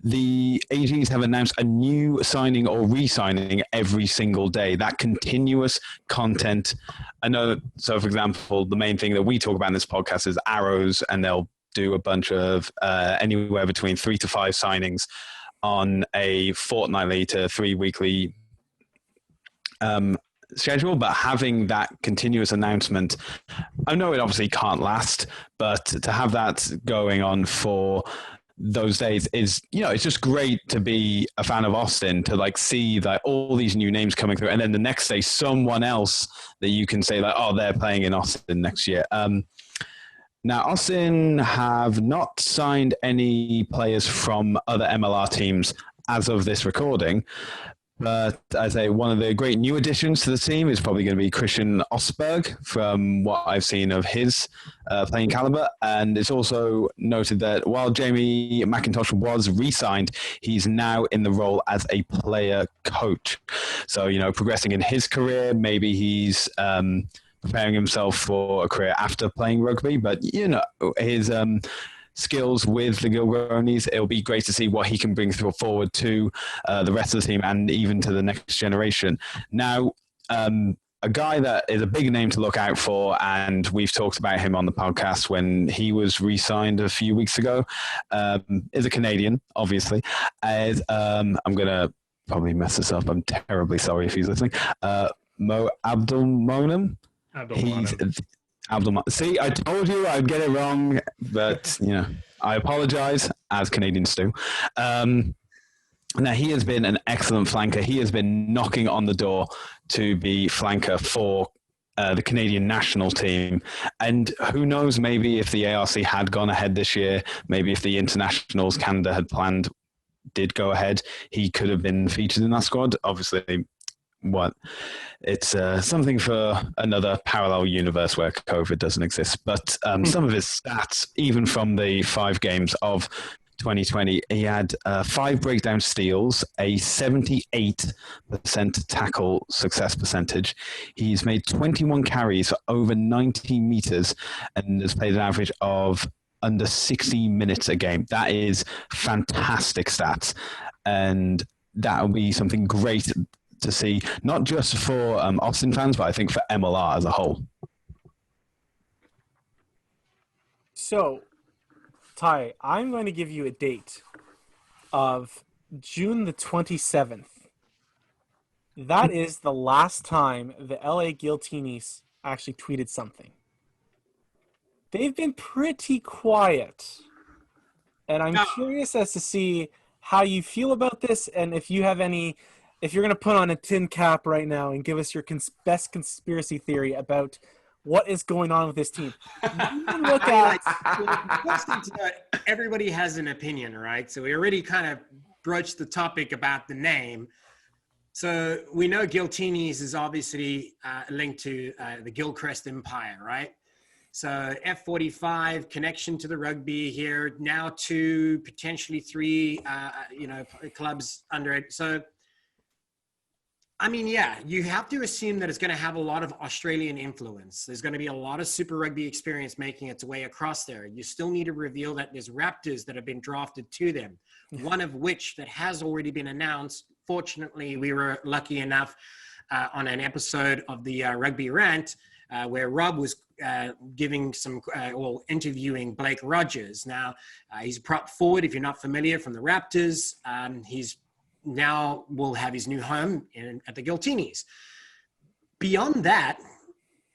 the AGs have announced a new signing or re-signing every single day. That continuous content. I know, so for example, the main thing that we talk about in this podcast is arrows, and they'll do a bunch of anywhere between 3 to 5 signings on a fortnightly to 3 weekly schedule. But having that continuous announcement, I know it obviously can't last, but to have that going on for those days is, it's just great to be a fan of Austin, to see that all these new names coming through, and then the next day someone else that you can say they're playing in Austin next year. Now, Austin have not signed any players from other MLR teams as of this recording. But I say one of the great new additions to the team is probably going to be Christian Osberg, from what I've seen of his playing caliber. And it's also noted that while Jamie McIntosh was re-signed, he's now in the role as a player coach. So, progressing in his career, maybe he's preparing himself for a career after playing rugby. But, his skills with the Gilgronis. It'll be great to see what he can bring forward to the rest of the team and even to the next generation. Now, a guy that is a big name to look out for, and we've talked about him on the podcast when he was re-signed a few weeks ago, is a Canadian, obviously. I'm going to probably mess this up. I'm terribly sorry if he's listening. Mo Abdelmonem. See, I told you I'd get it wrong, but I apologize as Canadian Stu. Now, he has been an excellent flanker. He has been knocking on the door to be flanker for the Canadian national team. And who knows, maybe if the ARC had gone ahead this year, maybe if the internationals Canada had planned did go ahead, he could have been featured in that squad. Obviously, it's something for another parallel universe where COVID doesn't exist. But some of his stats, even from the 5 games of 2020, he had 5 breakdown steals, a 78% tackle success percentage. He's made 21 carries for over 90 meters and has played an average of under 60 minutes a game. That is fantastic stats. And that will be something great to see, not just for Austin fans, but I think for MLR as a whole. So, Ty, I'm going to give you a date of June the 27th. That is the last time the LA Guiltinis actually tweeted something. They've been pretty quiet. And I'm curious as to see how you feel about this, and if you have any, if you're going to put on a tin cap right now and give us your best conspiracy theory about what is going on with this team. Look at first thing to know, everybody has an opinion, right? So we already kind of broached the topic about the name. So we know Guiltinis is obviously linked to the Gilchrist Empire, right? So F45 connection to the rugby here, now 2, potentially 3, clubs under it. So I mean, yeah, you have to assume that it's going to have a lot of Australian influence. There's going to be a lot of Super Rugby experience making its way across there. You still need to reveal that there's Raptors that have been drafted to them, one of which that has already been announced. Fortunately, we were lucky enough on an episode of the Rugby Rant where Rob was giving some interviewing Blake Rogers. Now, he's a prop forward, if you're not familiar, from the Raptors. He's now will have his new home at the Guiltinis. Beyond that,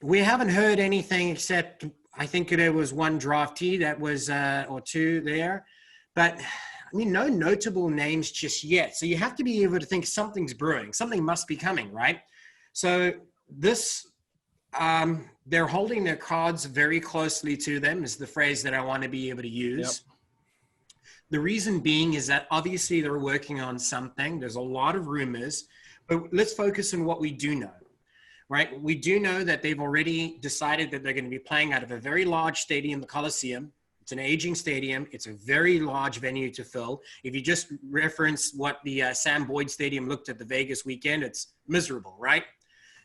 we haven't heard anything except I think there was one draftee that was or 2 there, but I mean, no notable names just yet. So you have to be able to think something's brewing, something must be coming, right? So this, they're holding their cards very closely to them is the phrase that I want to be able to use. Yep. The reason being is that obviously they're working on something. There's a lot of rumors, but let's focus on what we do know, right? We do know that they've already decided that they're going to be playing out of a very large stadium, the Coliseum. It's an aging stadium. It's a very large venue to fill. If you just reference what the Sam Boyd Stadium looked at the Vegas weekend, it's miserable, right?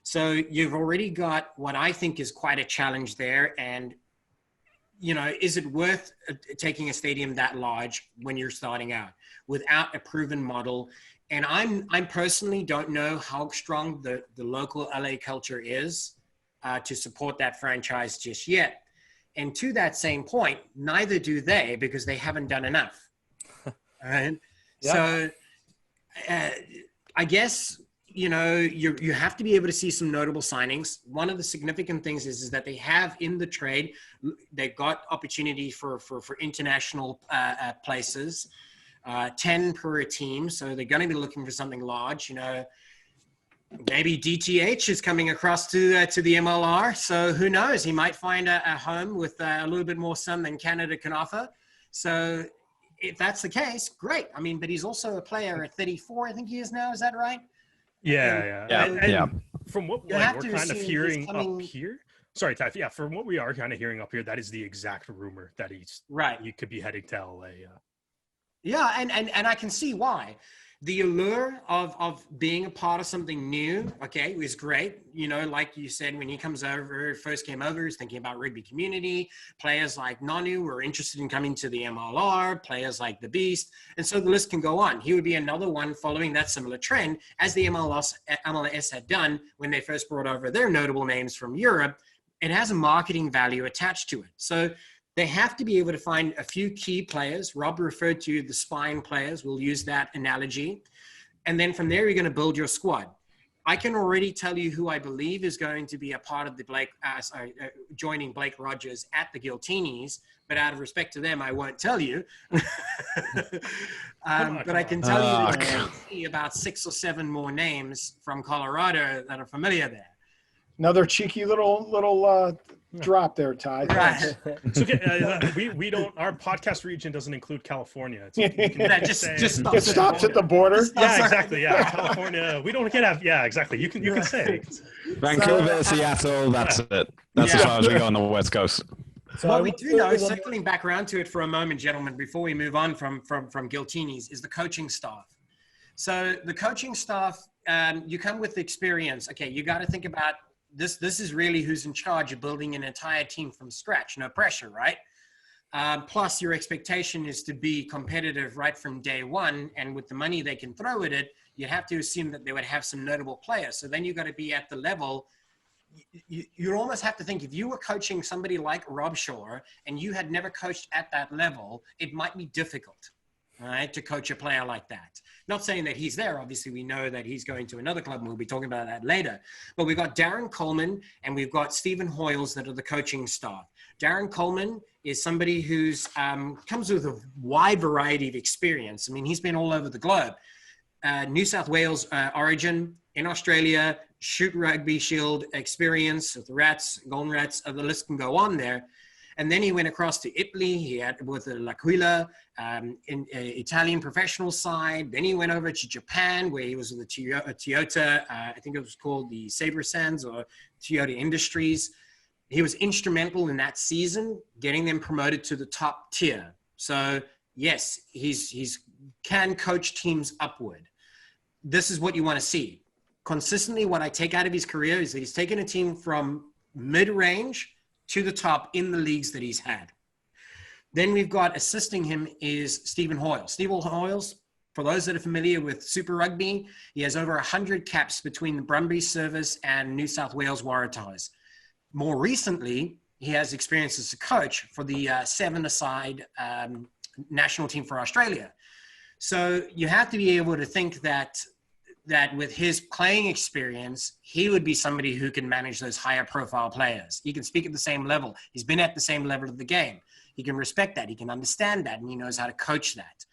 So you've already got what I think is quite a challenge there. And is it worth taking a stadium that large when you're starting out without a proven model? And I personally don't know how strong the local LA culture is to support that franchise just yet. And to that same point, neither do they, because they haven't done enough. All right. Yep. So I guess, you have to be able to see some notable signings. One of the significant things is that they have in the trade, they've got opportunity for international places, 10 per team. So they're going to be looking for something large, maybe DTH is coming across to the MLR. So who knows, he might find a home with a little bit more sun than Canada can offer. So if that's the case, great. I mean, but he's also a player at 34, I think he is now. Is that right? Yeah. From what we're kind of hearing up here, sorry, Ty. Yeah, from what we are kind of hearing up here, that is the exact rumor that he's right. You could be heading to LA. Yeah, and I can see why. the allure of being a part of something new, okay, is great. You know, like you said, when he comes over, first came over, he's thinking about rugby community. Players like Nanu were interested in coming to the MLR, players like the Beast. And so the list can go on. He would be another one following that similar trend as the MLS had done when they first brought over their notable names from Europe. It has a marketing value attached to it. So they have to be able to find a few key players. Rob referred to the spine players. We'll use that analogy. And then from there, you're going to build your squad. I can already tell you who I believe is going to be a part of the joining Blake Rogers at the Giltinis, but out of respect to them, I won't tell you. But I can tell you that I see about 6 or 7 more names from Colorado that are familiar there. Another cheeky little drop there, Ty. Right. So we don't. Our podcast region doesn't include California. Just stops at the border. Yeah, exactly. Yeah, California. We don't get. Yeah, exactly. You can say Vancouver, Seattle. That's it. That's as far as we go on the West Coast. So what we do know, circling back around to it for a moment, gentlemen, before we move on from Giltinis, is the coaching staff. So the coaching staff, you come with experience. Okay, you got to think about. This is really who's in charge of building an entire team from scratch. No pressure, right? Plus, your expectation is to be competitive right from day one. And with the money they can throw at it, you have to assume that they would have some notable players. So then you got to be at the level. You almost have to think, if you were coaching somebody like Rob Shaw and you had never coached at that level, it might be difficult. Right, to coach a player like that. Not saying that he's there. Obviously, we know that he's going to another club, and we'll be talking about that later. But we've got Darren Coleman and we've got Stephen Hoyles that are the coaching staff. Darren Coleman is somebody who's comes with a wide variety of experience. I mean, he's been all over the globe. New South Wales origin, in Australia, Shoot Rugby Shield experience with the Rats, Golden Rats, the list can go on there. And then he went across to Italy. He had with the L'Aquila in Italian professional side. Then he went over to Japan, where he was with the Toyota. I think it was called the Sabre Sands or Toyota Industries. He was instrumental in that season, getting them promoted to the top tier. So yes, he's can coach teams upward. This is what you want to see. Consistently, what I take out of his career is that he's taken a team from mid-range to the top in the leagues that he's had. Then we've got assisting him is Stephen Hoyles. Stephen Hoyles, for those that are familiar with Super Rugby, he has over 100 caps between the Brumby Service and New South Wales Waratahs. More recently, he has experience as a coach for the 7-a-side national team for Australia. So you have to be able to think that with his playing experience, he would be somebody who can manage those higher profile players. He can speak at the same level. He's been at the same level of the game. He can respect that. He can understand that, and he knows how to coach that.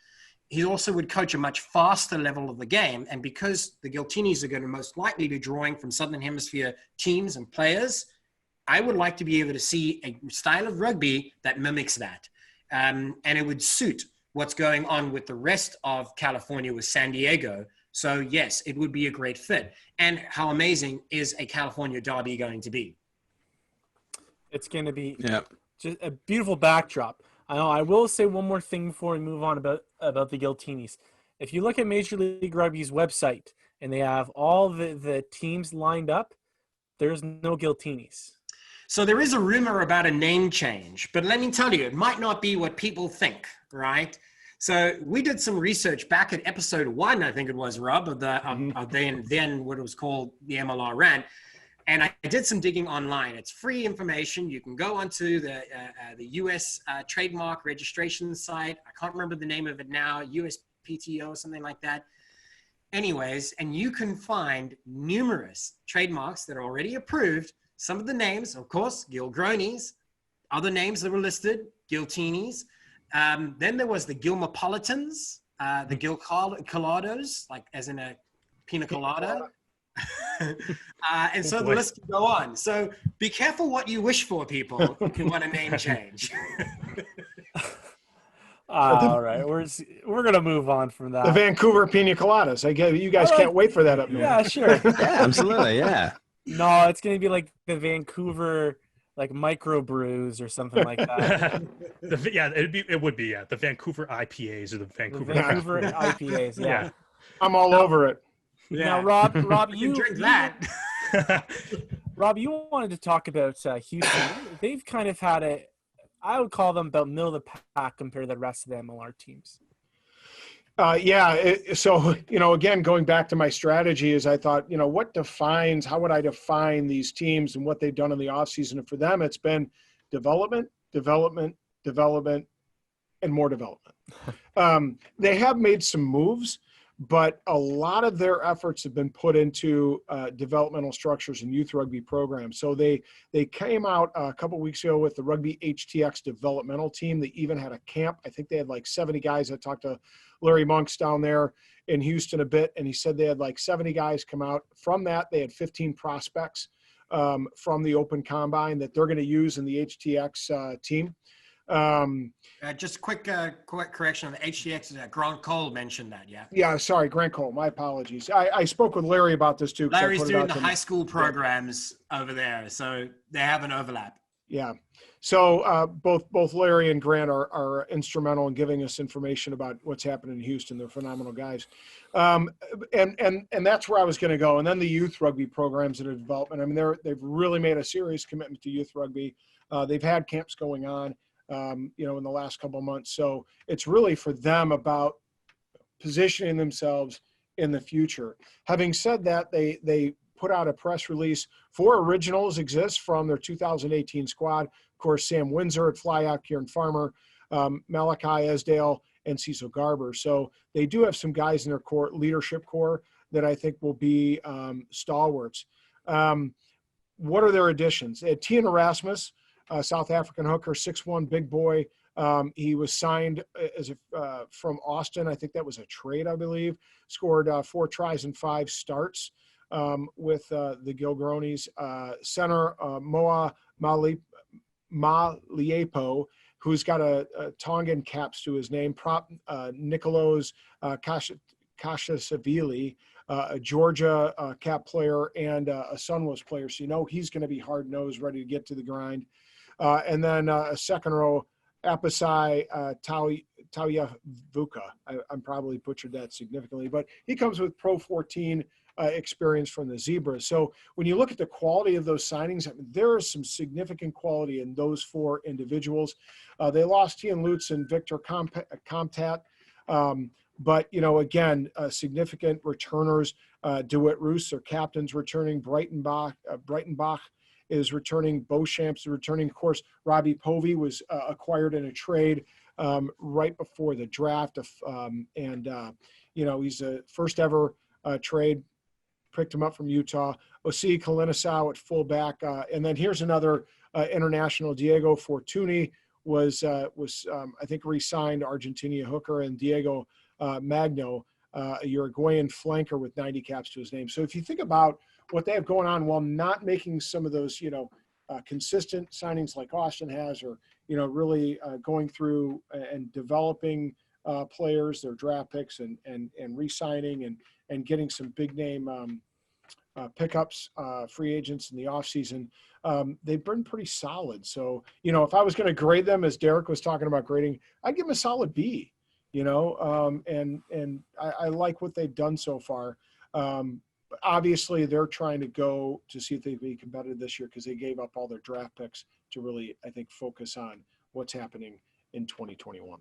He also would coach a much faster level of the game. And because the Giltinis are going to most likely be drawing from Southern Hemisphere teams and players, I would like to be able to see a style of rugby that mimics that. And it would suit what's going on with the rest of California with San Diego. So yes, it would be a great fit. And how amazing is a California derby going to be? It's going to be just a beautiful backdrop. I will say one more thing before we move on about the Giltinis. If you look at Major League Rugby's website and they have all the teams lined up, there's no Giltinis. So there is a rumor about a name change, but let me tell you, it might not be what people think, right? So we did some research back at episode 1, I think it was, Rob, of then what it was called the MLR Rant. And I did some digging online. It's free information. You can go onto the U.S. trademark registration site. I can't remember the name of it now, USPTO or something like that. Anyways, and you can find numerous trademarks that are already approved. Some of the names, of course, Gilgronis, other names that were listed, Giltinis. Then there was the Gilmopolitans, the Gilcolados, like as in a pina colada. And so the list can go on. So be careful what you wish for, people, if you want a name change. All right, we're gonna move on from that. The Vancouver Pina Coladas. I guess you guys can't wait for that up north. Yeah, sure. Yeah, absolutely. Yeah. No, it's gonna be like the Vancouver microbrews or something like that. It would be the Vancouver IPAs or the Vancouver IPAs. Yeah. I'm all over it. Now, Rob, you drink that. Rob, you wanted to talk about Houston. They've kind of had I would call them about middle of the pack compared to the rest of the MLR teams. So, again, going back to my strategy is I thought, how would I define these teams and what they've done in the offseason? And for them, it's been development, and more development. They have made some moves, but a lot of their efforts have been put into developmental structures and youth rugby programs. So they came out a couple weeks ago with the Rugby HTX developmental team. They even had a camp. I think they had like 70 guys. I talked to Larry Monks down there in Houston a bit, and he said they had like 70 guys come out. From that, they had 15 prospects from the open combine that they're going to use in the HTX team. Just quick correction on the HTX. Grant Cole mentioned that, yeah. Yeah, sorry, Grant Cole. My apologies. I spoke with Larry about this too. Larry's doing the high school programs over there, so they have an overlap. Yeah. So both Larry and Grant are instrumental in giving us information about what's happening in Houston. They're phenomenal guys. And that's where I was going to go. And then the youth rugby programs that are development. I mean, they've really made a serious commitment to youth rugby. They've had camps going on, in the last couple of months. So it's really for them about positioning themselves in the future. Having said that, they put out a press release. 4 originals exist from their 2018 squad. Of course, Sam Windsor at flyout, Kieran Farmer, Malachi Esdale, and Cecil Garber. So they do have some guys in their leadership core that I think will be stalwarts. What are their additions? They had Tian Erasmus, South African hooker, 6'1", big boy. He was signed from Austin. I think that was a trade, I believe. Scored 4 tries and 5 starts with the Gilgronis. Center Moa Maliepo, who's got a Tongan caps to his name. Prop Nicolos Kashasavili, a Georgia cap player and a Sunwolves player. So he's going to be hard-nosed, ready to get to the grind. And then a second row, Apasai Tauyavuka. I'm probably butchered that significantly, but he comes with Pro 14 experience from the Zebras. So when you look at the quality of those signings, I mean, there is some significant quality in those 4 individuals. They lost Tian Lutz and Victor Comtat. But, again, significant returners. DeWitt Roos, their captain's returning. Breitenbach is returning. Beauchamp's returning. Of course, Robbie Povey was acquired in a trade right before the draft. He's a first ever trade. Picked him up from Utah. Osi Kalinisau at fullback. And then here's another international. Diego Fortuny was I think, re-signed Argentina hooker, and Diego Magno, a Uruguayan flanker with 90 caps to his name. So if you think about what they have going on while not making some of those, consistent signings like Austin has, or, really going through and developing players, their draft picks and re-signing and getting some big name pickups, free agents in the offseason, they've been pretty solid. So, if I was going to grade them, as Derek was talking about grading, I'd give them a solid B, and I like what they've done so far. Obviously, they're trying to go to see if they can be competitive this year because they gave up all their draft picks to really, I think, focus on what's happening in 2021.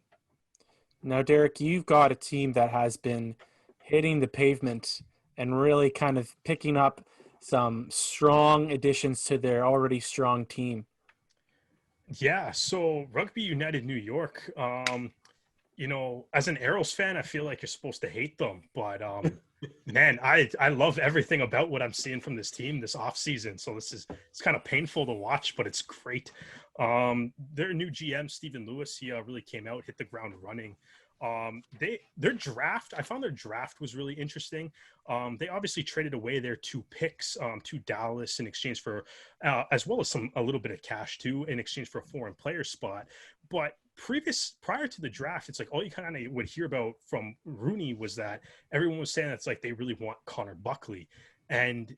Now, Derek, you've got a team that has been hitting the pavement and really kind of picking up some strong additions to their already strong team. Yeah, so Rugby United New York, as an Arrows fan, I feel like you're supposed to hate them, but man, I love everything about what I'm seeing from this team this offseason. So it's kind of painful to watch, but it's great. Their new GM, Stephen Lewis, he really came out, hit the ground running. Their draft, I found their draft was really interesting. They obviously traded away their 2 picks to Dallas in exchange for, as well as a little bit of cash too, in exchange for a foreign player spot. But prior to the draft, it's like all you kind of would hear about from Rooney was that everyone was saying it's like they really want Connor Buckley, and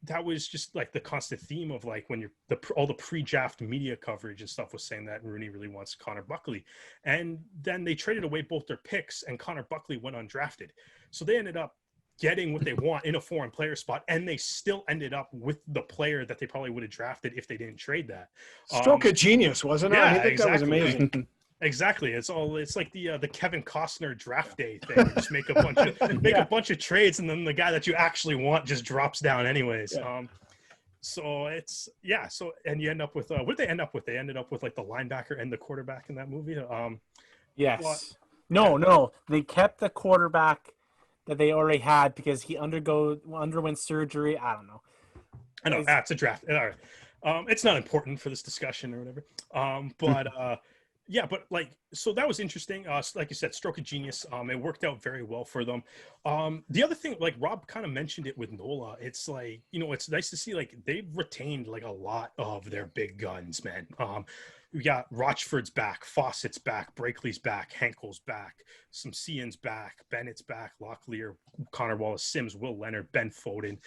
that was just like the constant theme of like when all the pre-draft media coverage and stuff was saying that Rooney really wants Connor Buckley, and then they traded away both their picks and Connor Buckley went undrafted, so they ended up getting what they want in a foreign player spot, and they still ended up with the player that they probably would have drafted if they didn't trade that. Stroke of genius, wasn't it? Yeah, I think exactly. that was amazing. Exactly. It's like the Kevin Costner draft day thing. You just make a bunch of trades, and then the guy that you actually want just drops down anyways. Yeah. So it's So and you end up with what did they end up with? They ended up with like the linebacker and the quarterback in that movie. Yes. No. They kept the quarterback that they already had because he underwent surgery. I don't know. I know it's a draft. All right. It's not important for this discussion or whatever. But like, so that was interesting. Like you said, stroke of genius. It worked out very well for them. The other thing, like Rob kind of mentioned it with NOLA, it's like, it's nice to see like they've retained like a lot of their big guns, man. We got Rochford's back, Fawcett's back, Brakely's back, Henkel's back, some Cian's back, Bennett's back, Locklear, Connor Wallace, Sims, Will Leonard, Ben Foden.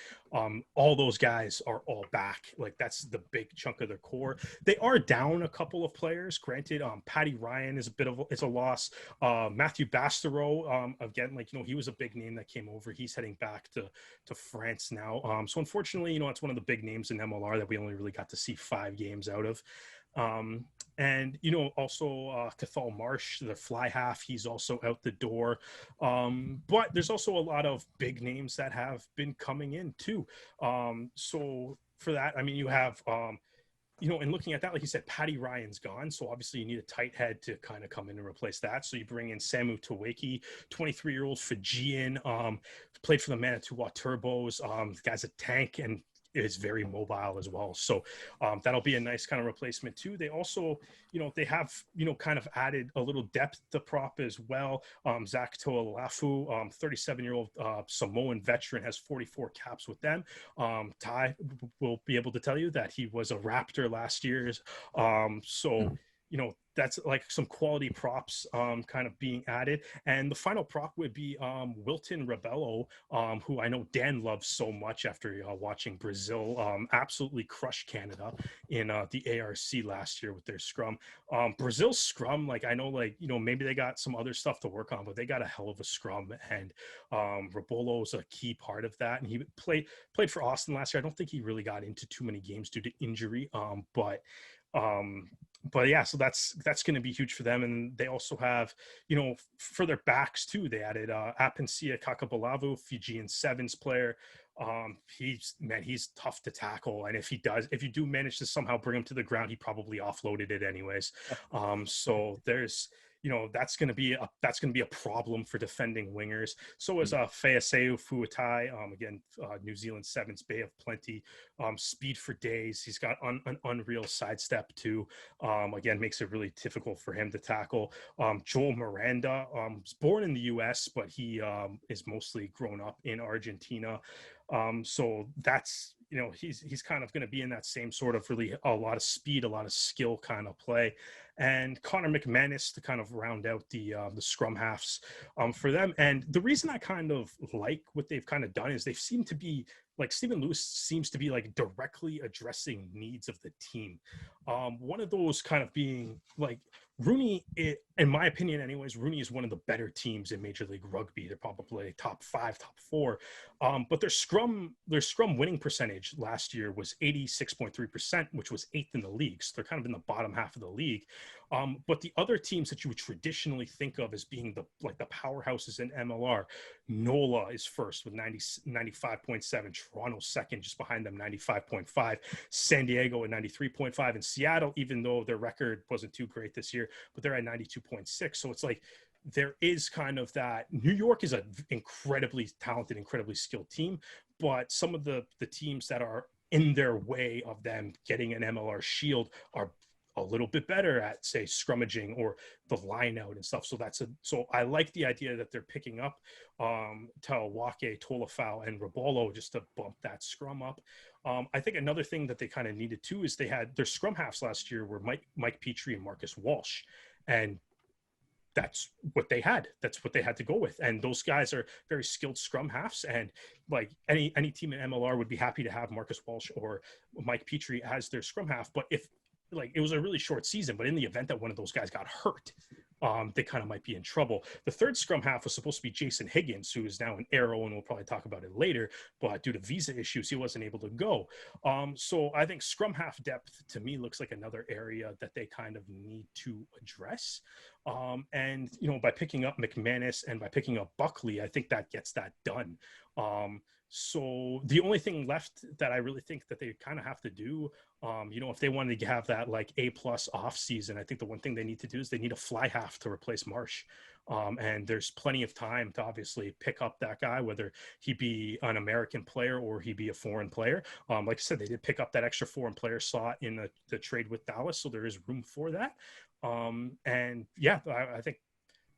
All those guys are all back. Like that's the big chunk of their core. They are down a couple of players. Granted, Paddy Ryan is it's a loss. Matthew Bastereau, again, like, he was a big name that came over. He's heading back to France now. So unfortunately, it's one of the big names in MLR that we only really got to see 5 games out of. And also Cathal Marsh, the fly half, he's also out the door. But there's also a lot of big names that have been coming in too. So for that, I mean, you have and looking at that, like you said, Paddy Ryan's gone, so obviously you need a tight head to kind of come in and replace that. So you bring in Samu Taweki, 23-year-old Fijian, played for the Manitoba Turbos. The guy's a tank and is very mobile as well. So that'll be a nice kind of replacement too. They also, they have, kind of added a little depth to prop as well. Zach Toalafu, 37-year-old Samoan veteran, has 44 caps with them. Ty will be able to tell you that he was a Raptor last year. That's like some quality props kind of being added. And the final prop would be Wilton Rebello, who I know Dan loves so much after watching Brazil absolutely crush Canada in the ARC last year with their scrum. Brazil's scrum, like I know, like, maybe they got some other stuff to work on, but they got a hell of a scrum. And Rebello's a key part of that. And he played for Austin last year. I don't think he really got into too many games due to injury, but yeah, so that's going to be huge for them. And they also have, for their backs too, they added Apensia Kakabalavu, Fijian Sevens player. He's tough to tackle. And if you do manage to somehow bring him to the ground, he probably offloaded it anyways. So there's, that's going to be a problem for defending wingers. So is Feaseu Fuatai, again, New Zealand Sevens, Bay of Plenty, speed for days. He's got an unreal sidestep too. Again, makes it really difficult for him to tackle. Joel Miranda, was born in the U.S., but he is mostly grown up in Argentina. So that's, he's kind of going to be in that same sort of really a lot of speed, a lot of skill kind of play. And Connor McManus to kind of round out the scrum halves for them. And the reason I kind of like what they've kind of done is they seem to be like Stephen Lewis seems to be like directly addressing needs of the team. One of those kind of being like Rooney, in my opinion anyways, Rooney is one of the better teams in Major League Rugby. They're probably top 5, top 4. But their scrum winning percentage last year was 86.3%, which was 8th in the league. So they're kind of in the bottom half of the league. But the other teams that you would traditionally think of as being the powerhouses in MLR, NOLA is first with 95.7, Toronto second, just behind them 95.5, San Diego at 93.5, and Seattle, even though their record wasn't too great this year, but they're at 92.6. So it's like there is kind of that. New York is an incredibly talented, incredibly skilled team, but some of the teams that are in their way of them getting an MLR shield are a little bit better at, say, scrummaging or the line out and stuff. So I like the idea that they're picking up Tawake, Tolafau, and Rebolo just to bump that scrum up. I think another thing that they kind of needed too is they had their scrum halves last year were Mike Petrie and Marcus Walsh. And that's what they had. That's what they had to go with. And those guys are very skilled scrum halves. And like any team in MLR would be happy to have Marcus Walsh or Mike Petrie as their scrum half. But if like it was a really short season, but in the event that one of those guys got hurt, they kind of might be in trouble. The third scrum half was supposed to be Jason Higgins, who is now an Arrow, and we'll probably talk about it later, but due to visa issues, he wasn't able to go. So I think scrum half depth to me looks like another area that they kind of need to address. And, you know, by picking up McManus and by picking up Buckley, I think that gets that done. So the only thing left that I really think that they kind of have to do, you know, if they wanted to have that like A+ off season, I think the one thing they need to do is they need a fly half to replace Marsh. And there's plenty of time to obviously pick up that guy, whether he be an American player or he be a foreign player. Like I said, they did pick up that extra foreign player slot in the trade with Dallas, so there is room for that. And yeah, I think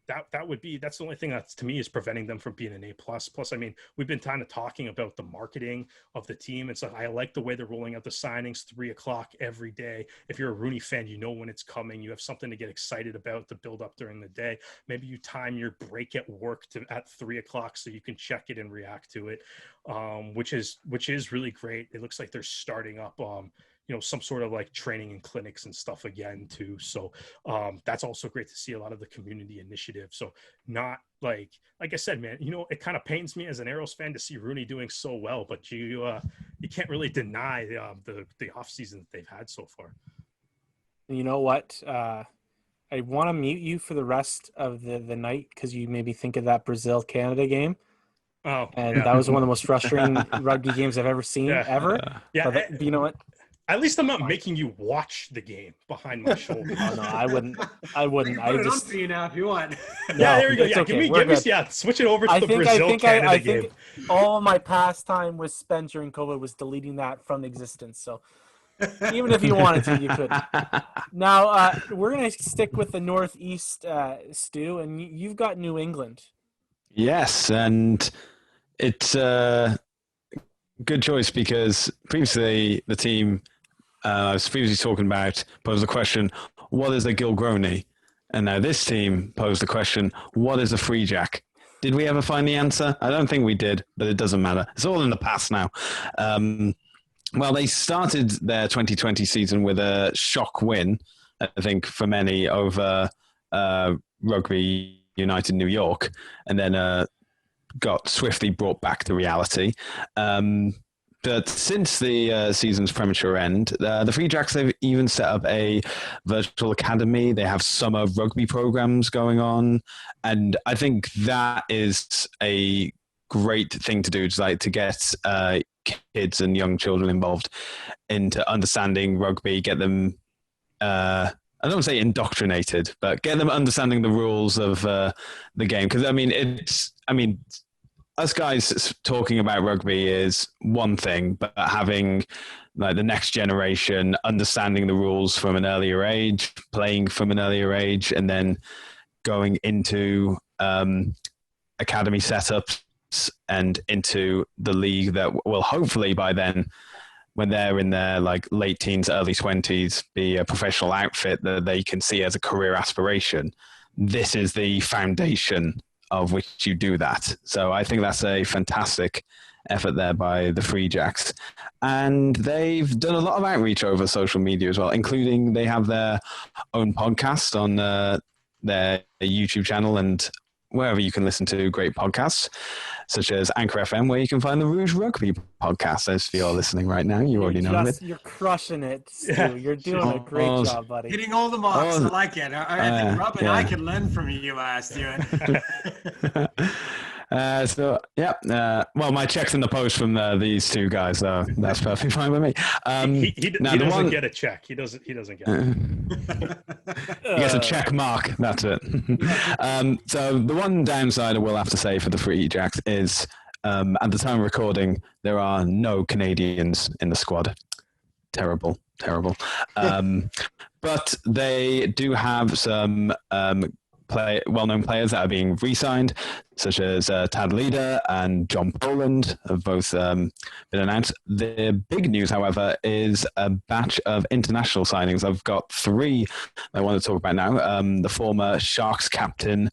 that's the only thing that to me is preventing them from being an A+. Plus, I mean, we've been kind of talking about the marketing of the team. And so I like the way they're rolling out the signings 3:00 every day. If you're a Rooney fan, you know when it's coming. You have something to get excited about to build up during the day. Maybe you time your break at work at 3:00 so you can check it and react to it, which is really great. It looks like they're starting up you know, some sort of like training and clinics and stuff again too. So that's also great to see a lot of the community initiative. So not like I said, man, you know, it kind of pains me as an Arrows fan to see Rooney doing so well, but you can't really deny the off season that they've had so far. You know what? I want to mute you for the rest of the night because you made me think of that Brazil-Canada game. Oh, and that was one of the most frustrating rugby games I've ever seen, ever. Yeah. But you know what? At least I'm not making you watch the game behind my shoulder. Oh, no, I wouldn't. I put it just on for you now if you want. Yeah, there you go. Yeah, okay. give me, switch it over to the Brazil-Canada game. I think all my pastime was spent during COVID was deleting that from existence. So even if you wanted to, you could. Now we're gonna stick with the Northeast, Stu, and you've got New England. Yes, and it's a good choice because previously the team I was previously talking about posed the question, what is a Gilgroni? And now this team posed the question, what is a Free Jack? Did we ever find the answer? I don't think we did, but it doesn't matter. It's all in the past now. Well, they started their 2020 season with a shock win, I think, for many over Rugby United New York, and then got swiftly brought back to reality. But since the season's premature end, the Free Jacks, they've even set up a virtual academy. They have summer rugby programs going on. And I think that is a great thing to do, to get kids and young children involved into understanding rugby, get them, I don't want to say indoctrinated, but get them understanding the rules of the game. Because, us guys talking about rugby is one thing, but having like the next generation understanding the rules from an earlier age, playing from an earlier age, and then going into academy setups and into the league that will hopefully by then, when they're in their like late teens, early 20s, be a professional outfit that they can see as a career aspiration. This is the foundation of which you do that. So I think that's a fantastic effort there by the Free Jacks. And they've done a lot of outreach over social media as well, including they have their own podcast on their YouTube channel and wherever you can listen to great podcasts, such as Anchor FM, where you can find the Rouge Rugby podcast. As for you're listening right now, you already know it. You're crushing it, Stu. Yeah. You're doing a great job, buddy. Hitting all the marks. I like it. I think Rob and I can learn from you, Stuart. Well, my check's in the post from these two guys, so that's perfectly fine with me. He doesn't get a check. He doesn't get it. He gets a check mark. That's it. So the one downside I will have to say for the Free Jacks is, at the time of recording, there are no Canadians in the squad. Terrible. But they do have some well-known players that are being re-signed, such as Tad Leader and John Poland have both been announced. The big news, however, is a batch of international signings. I've got 3 I want to talk about now. The former Sharks captain,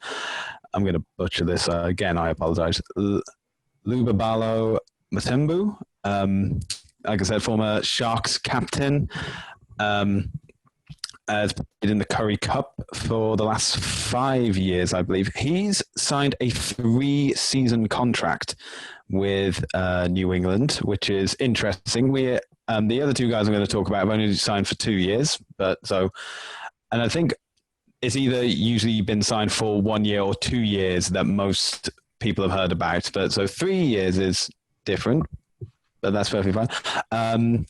I'm going to butcher this again, I apologize, Lubabalo Matembu. Like I said, former Sharks captain, has played in the Curry Cup for the last 5 years, I believe. He's signed a 3-season contract with New England, which is interesting. The other 2 guys I'm going to talk about have only signed for 2 years, and I think it's either usually been signed for 1 year or 2 years that most people have heard about. But so 3 years is different, but that's perfectly fine.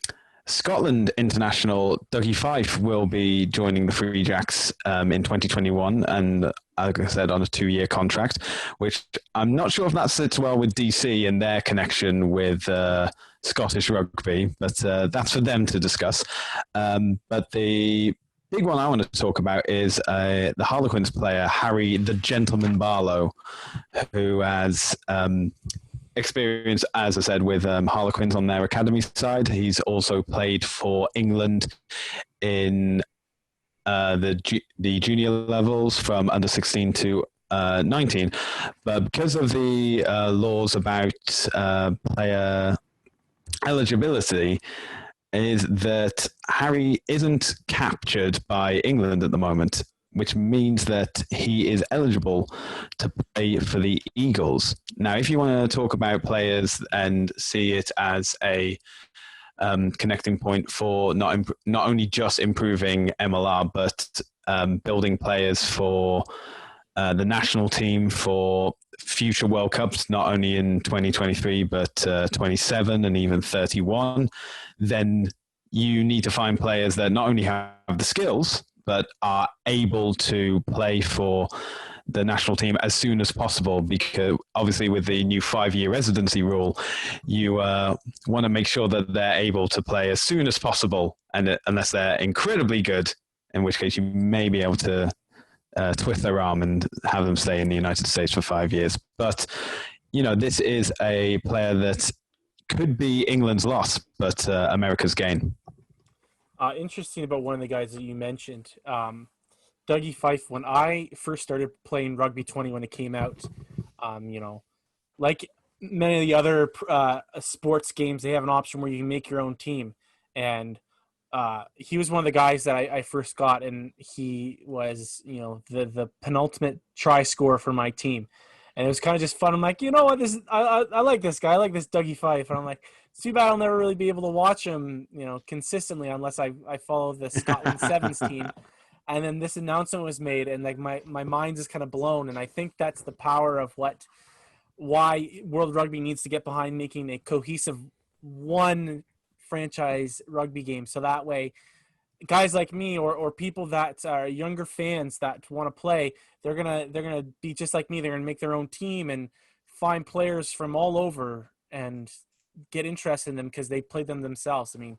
Scotland international Dougie Fife will be joining the Free Jacks in 2021, and like I said, on a 2-year contract, which I'm not sure if that sits well with DC and their connection with Scottish rugby, but that's for them to discuss. But the big one I want to talk about is the Harlequins player, Harry the Gentleman Barlow, who has experience, as I said, with Harlequins on their academy side. He's also played for England in the junior levels from under 16 to 19. But because of the laws about player eligibility, is that Harry isn't captured by England at the moment, which means that he is eligible to play for the Eagles. Now, if you want to talk about players and see it as a connecting point for not only just improving MLR, but building players for the national team for future World Cups, not only in 2023, but 27 and even 31, then you need to find players that not only have the skills, but are able to play for the national team as soon as possible, because obviously with the new 5-year residency rule, you want to make sure that they're able to play as soon as possible, and unless they're incredibly good, in which case you may be able to twist their arm and have them stay in the United States for 5 years. But, this is a player that could be England's loss, but America's gain. Interesting about one of the guys that you mentioned, Dougie Fife. When I first started playing Rugby 20 when it came out, like many of the other sports games, they have an option where you can make your own team. And he was one of the guys that I first got, and he was, the penultimate try scorer for my team. And it was kind of just fun. I'm like, what, I like this guy. I like this Dougie Fife. And I'm like, it's too bad I'll never really be able to watch him, consistently unless I follow the Scotland Sevens team. And then this announcement was made, and like my mind is kind of blown. And I think that's the power of why World Rugby needs to get behind making a cohesive one franchise rugby game. So that way, guys like me or people that are younger fans that want to play, they're gonna be just like me. They're gonna make their own team and find players from all over and get interested in them because they played them themselves. I mean,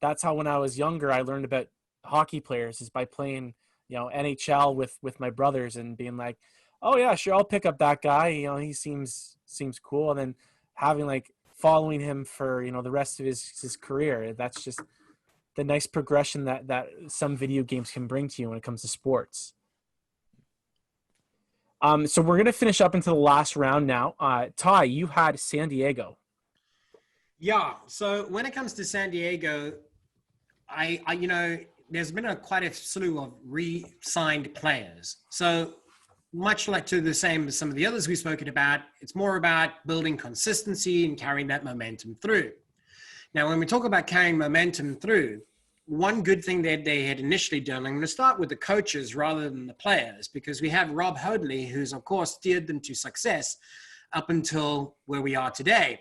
that's how when I was younger I learned about hockey players, is by playing NHL with my brothers and being like, oh yeah, sure, I'll pick up that guy. He seems cool, and then following him for the rest of his career. That's just the nice progression that some video games can bring to you when it comes to sports. So we're gonna finish up into the last round now. Ty, you had San Diego. Yeah. So when it comes to San Diego, I there's been quite a slew of re-signed players. So much like to the same as some of the others we've spoken about, it's more about building consistency and carrying that momentum through. Now, when we talk about carrying momentum through, one good thing that they had initially done, I'm going to start with the coaches rather than the players, because we have Rob Hoadley, who's of course steered them to success up until where we are today.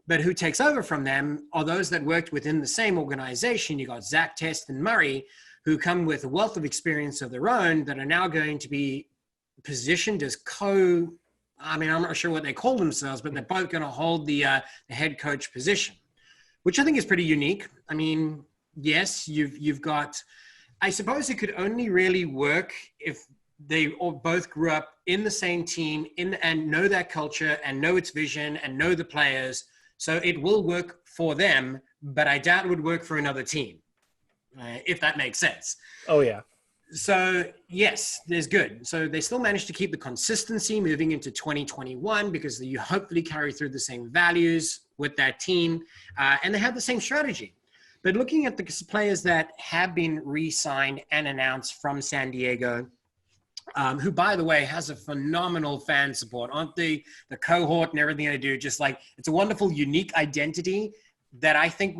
But who takes over from them are those that worked within the same organization. You got Zach, Test, and Murray, who come with a wealth of experience of their own that are now going to be positioned as I'm not sure what they call themselves, but they're both going to hold the head coach position, which I think is pretty unique. I mean, yes, you've got, I suppose it could only really work if they all both grew up in the same team and know that culture and know its vision and know the players. So it will work for them, but I doubt it would work for another team, if that makes sense. Oh, yeah. So, yes, there's good. So they still managed to keep the consistency moving into 2021 because you hopefully carry through the same values with that team, and they have the same strategy. But looking at the players that have been re-signed and announced from San Diego, who, by the way, has a phenomenal fan support, aren't they? The cohort and everything they do, just like, it's a wonderful, unique identity that I think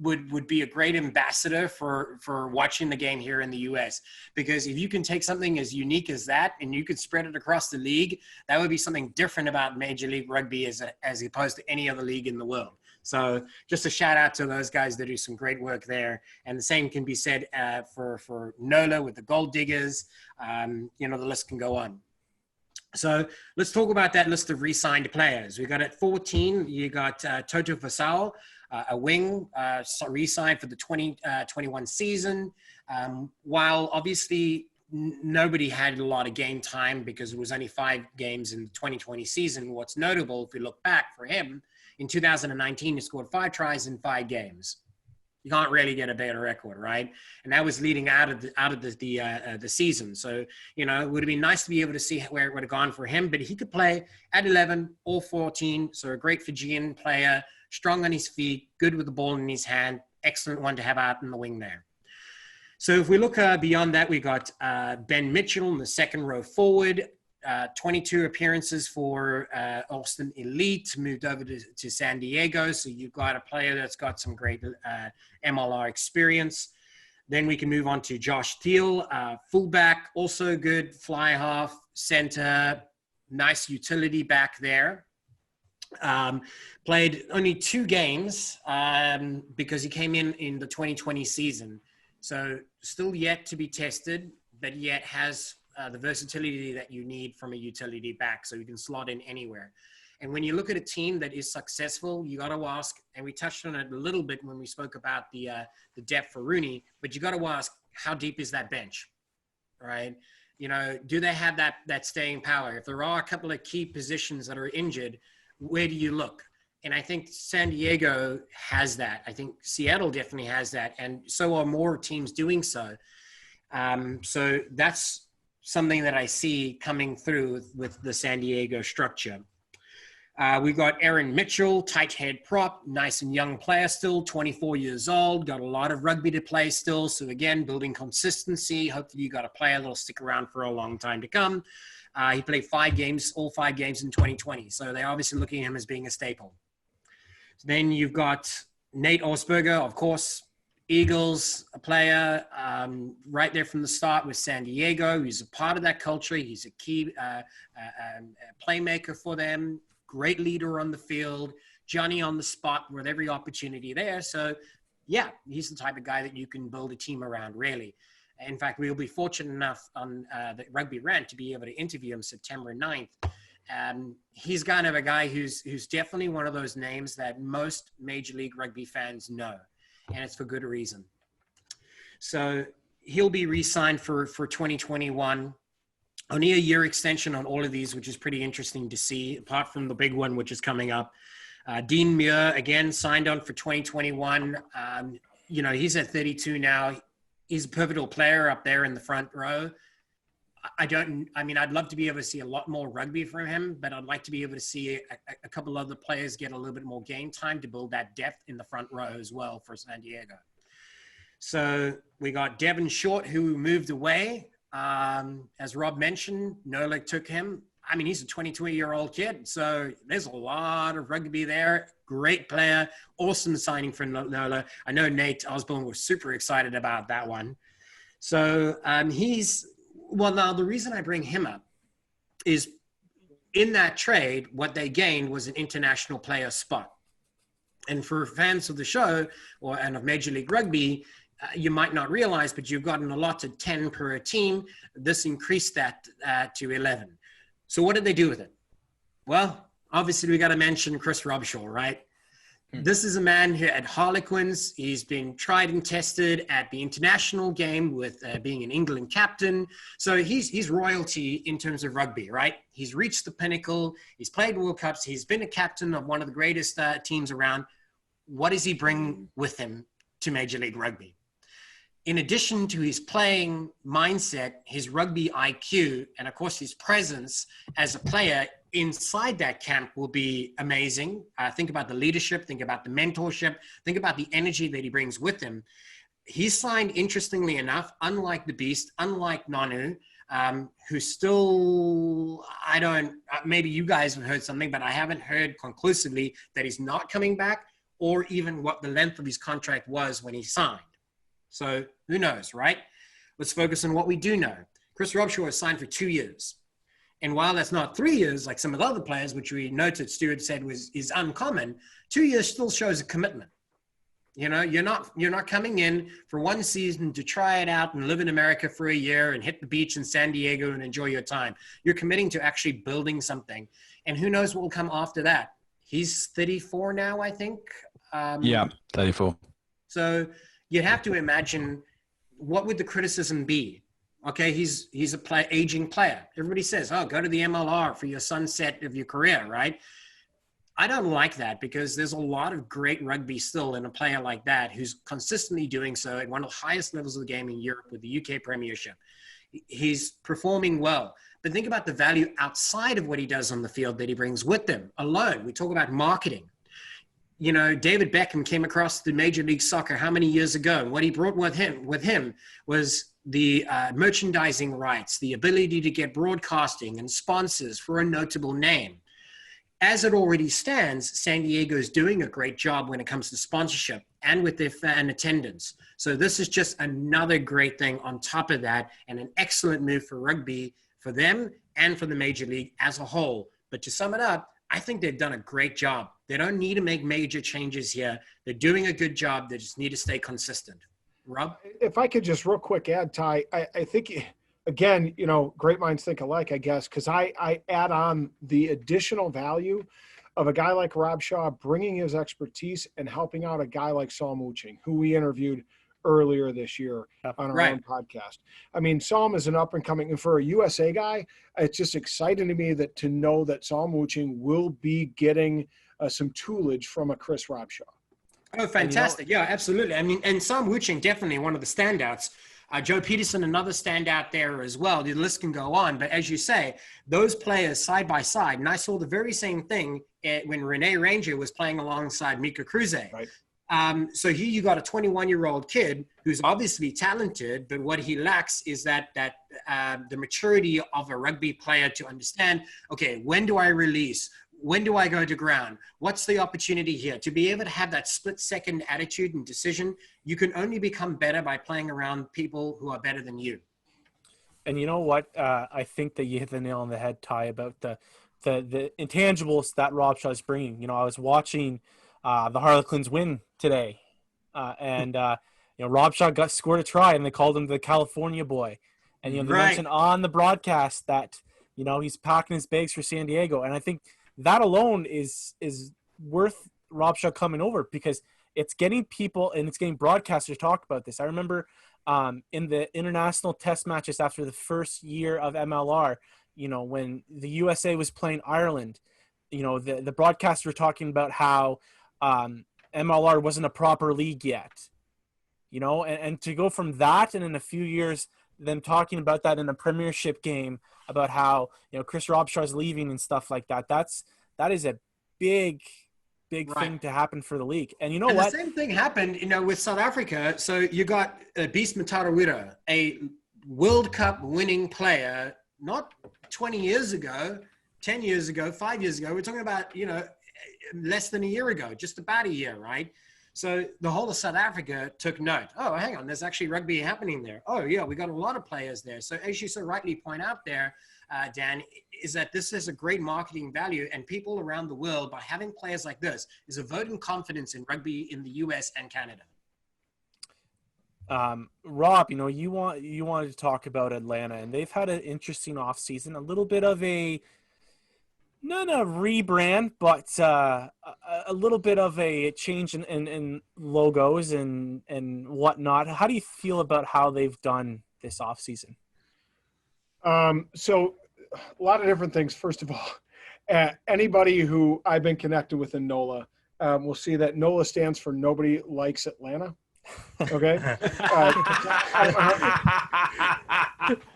would be a great ambassador for watching the game here in the US. Because if you can take something as unique as that and you could spread it across the league, that would be something different about Major League Rugby as opposed to any other league in the world. So just a shout out to those guys that do some great work there. And the same can be said for NOLA with the Gold Diggers. The list can go on. So let's talk about that list of re-signed players. We got at 14, you got Toto Fasao, a wing, re-signed for the 2021 season. While obviously nobody had a lot of game time because it was only 5 games in the 2020 season, what's notable, if we look back for him, in 2019, he scored 5 tries in 5 games. You can't really get a better record, right? And that was leading out of the season. So, it would have been nice to be able to see where it would have gone for him, but he could play at 11 or 14. So a great Fijian player, strong on his feet, good with the ball in his hand, excellent one to have out in the wing there. So if we look beyond that, we got Ben Mitchell in the second row forward, 22 appearances for Austin Elite, moved over to San Diego. So you've got a player that's got some great MLR experience. Then we can move on to Josh Thiel, fullback, also good, fly half, center, nice utility back there. Played only 2 games because he came in the 2020 season. So still yet to be tested, but yet has the versatility that you need from a utility back, so you can slot in anywhere. And when you look at a team that is successful, you got to ask, and we touched on it a little bit when we spoke about the depth for Rooney, but you got to ask, how deep is that bench, right? Do they have that staying power? If there are a couple of key positions that are injured, where do you look? And I think San Diego has that. I think Seattle definitely has that, and so are more teams doing so. So that's something that I see coming through with the San Diego structure. We got Aaron Mitchell, tight head prop, nice and young player still, 24 years old, got a lot of rugby to play still. So again, building consistency. Hopefully you got a player that'll stick around for a long time to come. He played all 5 games in 2020. So they're obviously looking at him as being a staple. So then you've got Nate Osberger, of course, Eagles, a player right there from the start with San Diego. He's a part of that culture. He's a key playmaker for them. Great leader on the field. Johnny on the spot with every opportunity there. So, yeah, he's the type of guy that you can build a team around, really. In fact, we'll be fortunate enough on the Rugby Rant to be able to interview him September 9th. He's kind of a guy who's definitely one of those names that most Major League Rugby fans know. And it's for good reason. So he'll be re-signed for 2021. Only a year extension on all of these, which is pretty interesting to see, apart from the big one, which is coming up. Dean Muir, again, signed on for 2021. He's at 32 now. He's a pivotal player up there in the front row. I'd love to be able to see a lot more rugby from him, but I'd like to be able to see a couple other players get a little bit more game time to build that depth in the front row as well for San Diego. So we got Devin Short, who moved away. As Rob mentioned, Nola took him. He's a 22-year-old kid, so there's a lot of rugby there. Great player, awesome signing for Nola. I know Nate Osborne was super excited about that one. So now the reason I bring him up is in that trade, what they gained was an international player spot. And for fans of the show and of Major League Rugby, you might not realize, but you've gotten a lot to 10 per team. This increased that to 11. So what did they do with it? Well, obviously we got to mention Chris Robshaw, right? This is a man here at Harlequins. He's been tried and tested at the international game with being an England captain. So he's royalty in terms of rugby, right? He's reached the pinnacle. He's played World Cups. He's been a captain of one of the greatest teams around. What does he bring with him to Major League Rugby? In addition to his playing mindset, his rugby IQ, and of course his presence as a player inside that camp will be amazing. Think about the leadership, think about the mentorship, think about the energy that he brings with him. He's signed, interestingly enough, unlike the Beast, unlike Nanu, who still, maybe you guys have heard something, but I haven't heard conclusively that he's not coming back or even what the length of his contract was when he signed. So who knows, right? Let's focus on what we do know. Chris Robshaw is signed for 2 years. And while that's not 3 years, like some of the other players, which we noted Stuart said is uncommon, 2 years still shows a commitment. You know, you're not coming in for one season to try it out and live in America for a year and hit the beach in San Diego and enjoy your time. You're committing to actually building something. And who knows what will come after that. He's 34 now, I think. 34. So you'd have to imagine, what would the criticism be? Okay, he's a aging player. Everybody says, oh, go to the MLR for your sunset of your career, right? I don't like that, because there's a lot of great rugby still in a player like that who's consistently doing so at one of the highest levels of the game in Europe with the UK Premiership. He's performing well. But think about the value outside of what he does on the field that he brings with him alone. We talk about marketing. You know, David Beckham came across the Major League Soccer how many years ago? And what he brought with him was the merchandising rights, the ability to get broadcasting and sponsors for a notable name. As it already stands, San Diego is doing a great job when it comes to sponsorship and with their fan attendance. So this is just another great thing on top of that, and an excellent move for rugby, for them and for the Major League as a whole. But to sum it up, I think they've done a great job. They don't need to make major changes here. They're doing a good job. They just need to stay consistent. Rob? If I could just real quick add, Ty, I think, again, you know, great minds think alike, I guess, because I add on the additional value of a guy like Robshaw bringing his expertise and helping out a guy like Saul Mooching, who we interviewed earlier this year on our own podcast. I mean, Saul is an up-and-coming, and for a USA guy, it's just exciting to me to know that Saul Mooching will be getting some toolage from a Chris Robshaw. Oh, fantastic. Yeah, absolutely. I mean, and Sam Wuching, definitely one of the standouts. Joe Peterson, another standout there as well. The list can go on. But as you say, those players side by side, and I saw the very same thing when Rene Ranger was playing alongside Mika Kruse. Right. So here you got a 21-year-old kid who's obviously talented, but what he lacks is that the maturity of a rugby player to understand, okay, when do I release? When do I go to ground? What's the opportunity here? To be able to have that split-second attitude and decision, you can only become better by playing around people who are better than you. And you know what? I think that you hit the nail on the head, Ty, about the intangibles that Robshaw is bringing. You know, I was watching the Harlequins win today, and you know, Robshaw scored a try, and they called him the California boy. And you know, they mentioned on the broadcast that, you know, he's packing his bags for San Diego, and I think that alone is worth Robshaw coming over, because it's getting people and it's getting broadcasters talk about this. I remember in the international test matches after the first year of MLR, you know, when the USA was playing Ireland, you know, the broadcasters were talking about how MLR wasn't a proper league yet, you know, and to go from that and in a few years them talking about that in a premiership game about how, you know, Chris Robshaw's leaving and stuff like that. That is a big thing to happen for the league. And you know what? The same thing happened, you know, with South Africa. So you got Beast Matarawira, a World Cup winning player, not 20 years ago, 10 years ago, 5 years ago. We're talking about, you know, less than a year ago, just about a year, right? So the whole of South Africa took note. Oh, hang on, there's actually rugby happening there. Oh, yeah, we got a lot of players there. So as you so rightly point out there, Dan, is that this is a great marketing value, and people around the world, by having players like this, is a vote in confidence in rugby in the US and Canada. Rob, you know, you wanted to talk about Atlanta, and they've had an interesting offseason, a little bit of not a rebrand, but a a little bit of a change in logos and whatnot. How do you feel about how they've done this offseason? So a lot of different things. First of all, anybody who I've been connected with in NOLA will see that NOLA stands for Nobody Likes Atlanta. Okay.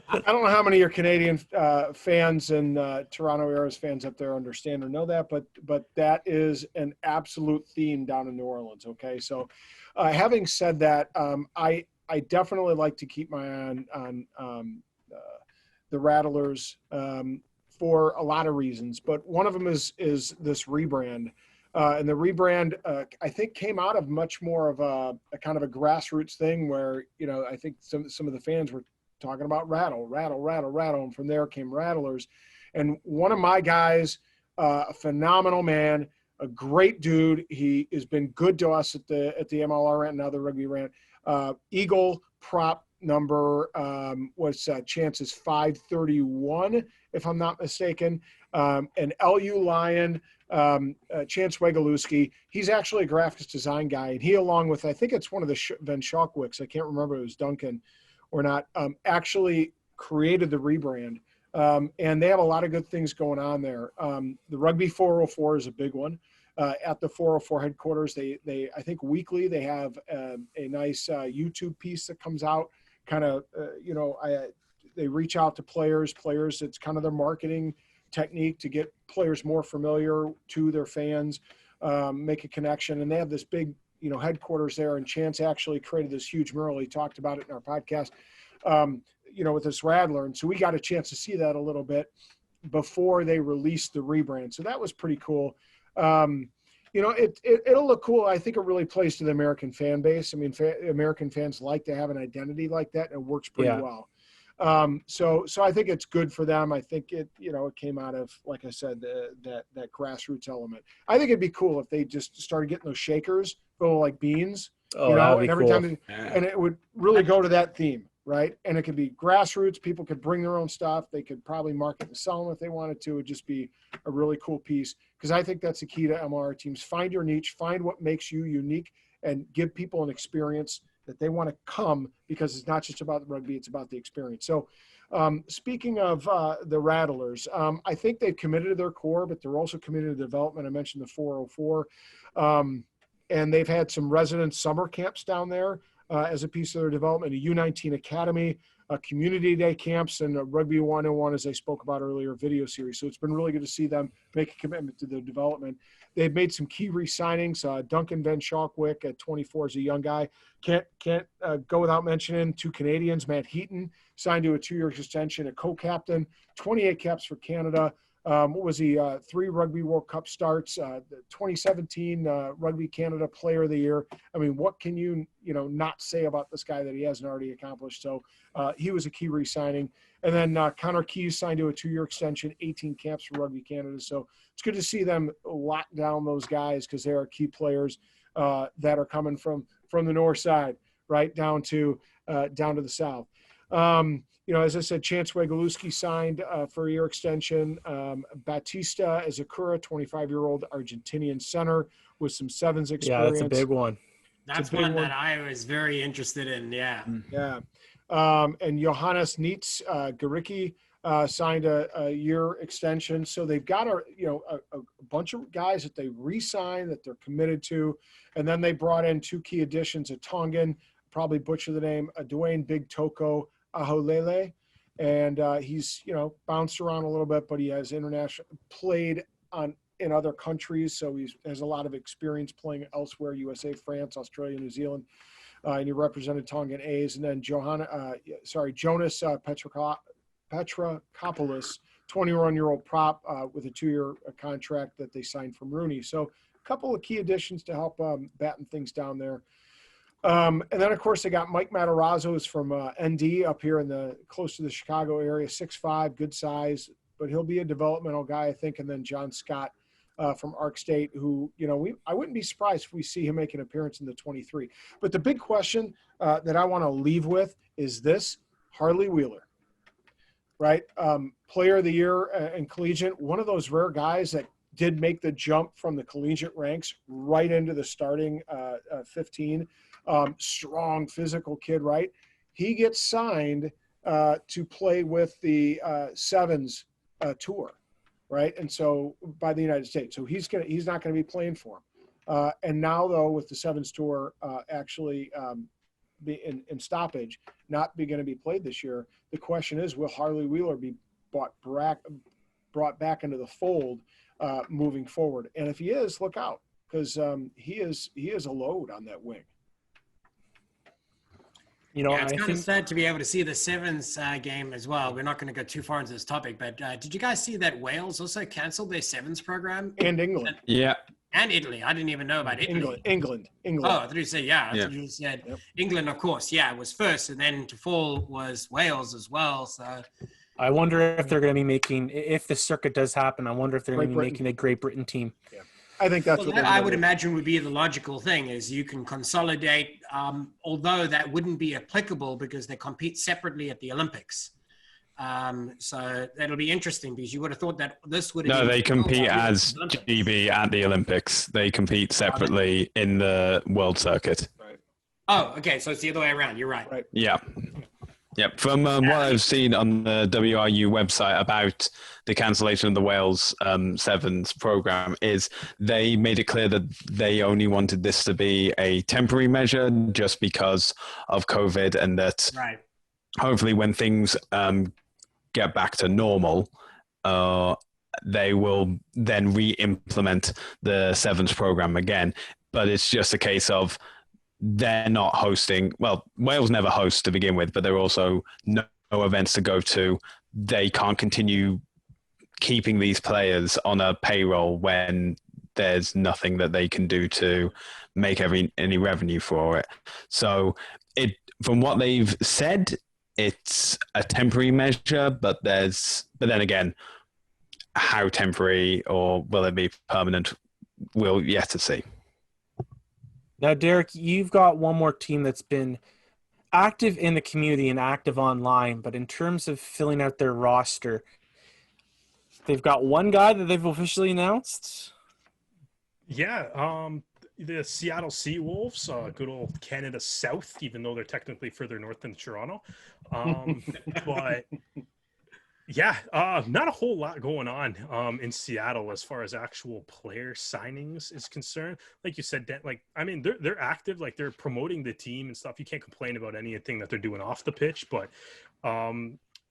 I don't know how many of your Canadian fans and Toronto Arrows fans up there understand or know that, but that is an absolute theme down in New Orleans. Okay. So having said that, I definitely like to keep my eye on the Rattlers for a lot of reasons, but one of them is this rebrand. And the rebrand, I think, came out of much more of a kind of a grassroots thing where, I think some of the fans were talking about rattle, and from there came Rattlers. And one of my guys, a phenomenal man, a great dude. He has been good to us at the MLR Rant and now the Rugby Rant. Eagle prop number was chances 531, if I'm not mistaken. An LU Lion, Chance Wegalewski. He's actually a graphics design guy, and he, along with, I think it's one of the Van Schalkwicks, I can't remember if it was Duncan or not, actually created the rebrand. And they have a lot of good things going on there. The Rugby 404 is a big one. At the 404 headquarters, they I think weekly they have a nice YouTube piece that comes out. Kind of, they reach out to players. It's kind of their marketing technique to get players more familiar to their fans, make a connection. And they have this big, headquarters there. And Chance actually created this huge mural. He talked about it in our podcast, with this Rattler. And so we got a chance to see that a little bit before they released the rebrand. So that was pretty cool. It'll look cool. I think it really plays to the American fan base. I mean, American fans like to have an identity like that, and it works pretty well. So I think it's good for them. I think it came out of, like I said, that grassroots element. I think it'd be cool if they just started getting those shakers, go like beans, and every cool. time, and it would really go to that theme, right? And it could be grassroots. People could bring their own stuff. They could probably market and sell them if they wanted to. It'd just be a really cool piece, because I think that's the key to MLR teams. Find your niche, find what makes you unique, and give people an experience that they want to come, because it's not just about the rugby, it's about the experience. So speaking of the Rattlers, I think they've committed to their core, but they're also committed to development. I mentioned the 404. And they've had some resident summer camps down there as a piece of their development, a U19 Academy, community day camps, and a Rugby 101, as I spoke about earlier, video series. So it's been really good to see them make a commitment to their development. They've made some key re-signings. Duncan Van Schalkwyk at 24 is a young guy. Can't go without mentioning two Canadians. Matt Heaton signed to a 2-year extension, a co-captain, 28 caps for Canada. What was he? 3 Rugby World Cup starts, the 2017 Rugby Canada Player of the Year. I mean, what can you not say about this guy that he hasn't already accomplished? So he was a key re-signing. And then Connor Keys signed to a 2-year extension, 18 camps for Rugby Canada. So it's good to see them lock down those guys, because they are key players that are coming from the north side, right down to the south. As I said, Chance Wegalewski signed for a year extension. Batista Ezekura, 25-year-old Argentinian center with some sevens experience. Yeah, that's a big one. That's one that I was very interested in. Yeah. Yeah. And Johannes Nietz Garicki signed a year extension. So they've got a bunch of guys that they re-signed, that they're committed to. And then they brought in 2 key additions, a Tongan, probably butcher the name, Dwayne Big Toko Aholele, and he's bounced around a little bit, but he has played in other countries, so he has a lot of experience playing elsewhere: USA, France, Australia, New Zealand, and he represented Tongan A's. And then Jonas Petrakopoulos, 21-year-old prop with a 2-year contract that they signed from Rooney. So a couple of key additions to help batten things down there. And then, of course, they got Mike Matarazzo, who's from ND up here close to the Chicago area, 6'5", good size, but he'll be a developmental guy, I think. And then John Scott from Ark State, who, I wouldn't be surprised if we see him make an appearance in the 23. But the big question that I want to leave with is this: Harley Wheeler, right? Player of the Year in collegiate, one of those rare guys that did make the jump from the collegiate ranks right into the starting 15. Strong physical kid, right? He gets signed to play with the Sevens tour, right? And so by the United States, so he's not going to be playing for him. And now though, with the Sevens tour actually be in stoppage, not be going to be played this year, the question is, will Harley Wheeler be brought back into the fold moving forward? And if he is, look out, because he is a load on that wing. You know, it's kind of sad to be able to see the Sevens game as well. We're not going to go too far into this topic, but did you guys see that Wales also canceled their Sevens program? And England. And Italy. I didn't even know about Italy. England. Oh, I thought you said, I thought you said England, of course. Yeah, it was first, and then to fall was Wales as well. So I wonder if they're going to be making, if the circuit does happen, I wonder if they're going to be making a Great Britain team. Yeah. I think that's what I would imagine would be the logical thing, is you can consolidate, although that wouldn't be applicable because they compete separately at the Olympics. So that'll be interesting, because you would have thought that this would have they compete as GB at the Olympics. They compete separately in the world circuit. Right. Oh, okay. So it's the other way around. You're right. Yeah. Yep. From what I've seen on the WRU website about the cancellation of the Wales Sevens program, is they made it clear that they only wanted this to be a temporary measure just because of COVID, and that hopefully when things get back to normal, they will then re-implement the Sevens program again. But it's just a case of they're not hosting. Well, Wales never hosts to begin with, but there are also no events to go to. They can't continue keeping these players on a payroll when there's nothing that they can do to make any revenue for it. So from what they've said, it's a temporary measure, but then again, how temporary or will it be permanent, we'll yet to see. Now, Derek, you've got one more team that's been active in the community and active online, but in terms of filling out their roster, they've got one guy that they've officially announced. Yeah, the Seattle Seawolves, good old Canada South, even though they're technically further north than Toronto. But yeah, not a whole lot going on in Seattle as far as actual player signings is concerned. Like you said, they're active, like they're promoting the team and stuff. You can't complain about anything that they're doing off the pitch, but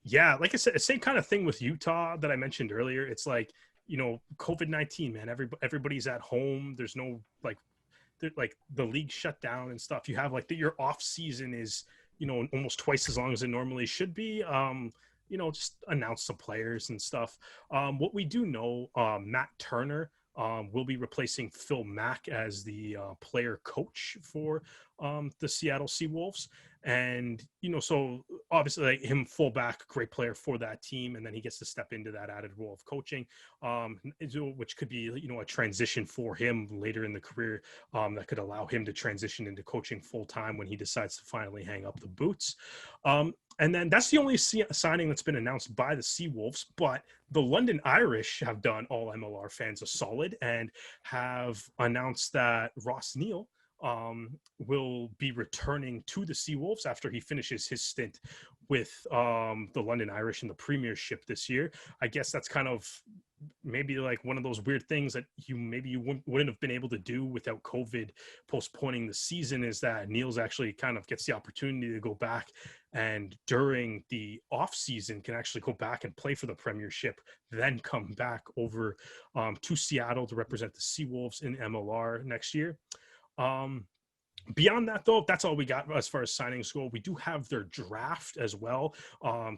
yeah, like I said, same kind of thing with Utah that I mentioned earlier. It's like, COVID-19, man, everybody's at home. There's no the league shut down and stuff. You have your off season is, almost twice as long as it normally should be. Just announce some players and stuff. What we do know, Matt Turner will be replacing Phil Mack as the player coach for the Seattle Seawolves. And, so obviously him fullback, great player for that team. And then he gets to step into that added role of coaching, which could be, a transition for him later in the career that could allow him to transition into coaching full time when he decides to finally hang up the boots. And then that's the only signing that's been announced by the Seawolves, but the London Irish have done all MLR fans a solid and have announced that Ross Neal will be returning to the Seawolves after he finishes his stint with the London Irish in the Premiership this year. I guess that's kind of maybe one of those weird things that you wouldn't have been able to do without COVID postponing the season, is that Neal's actually kind of gets the opportunity to go back and during the off season can actually go back and play for the Premiership, then come back over to Seattle to represent the Seawolves in MLR next year. Beyond that, though, that's all we got as far as signings go. We do have their draft as well.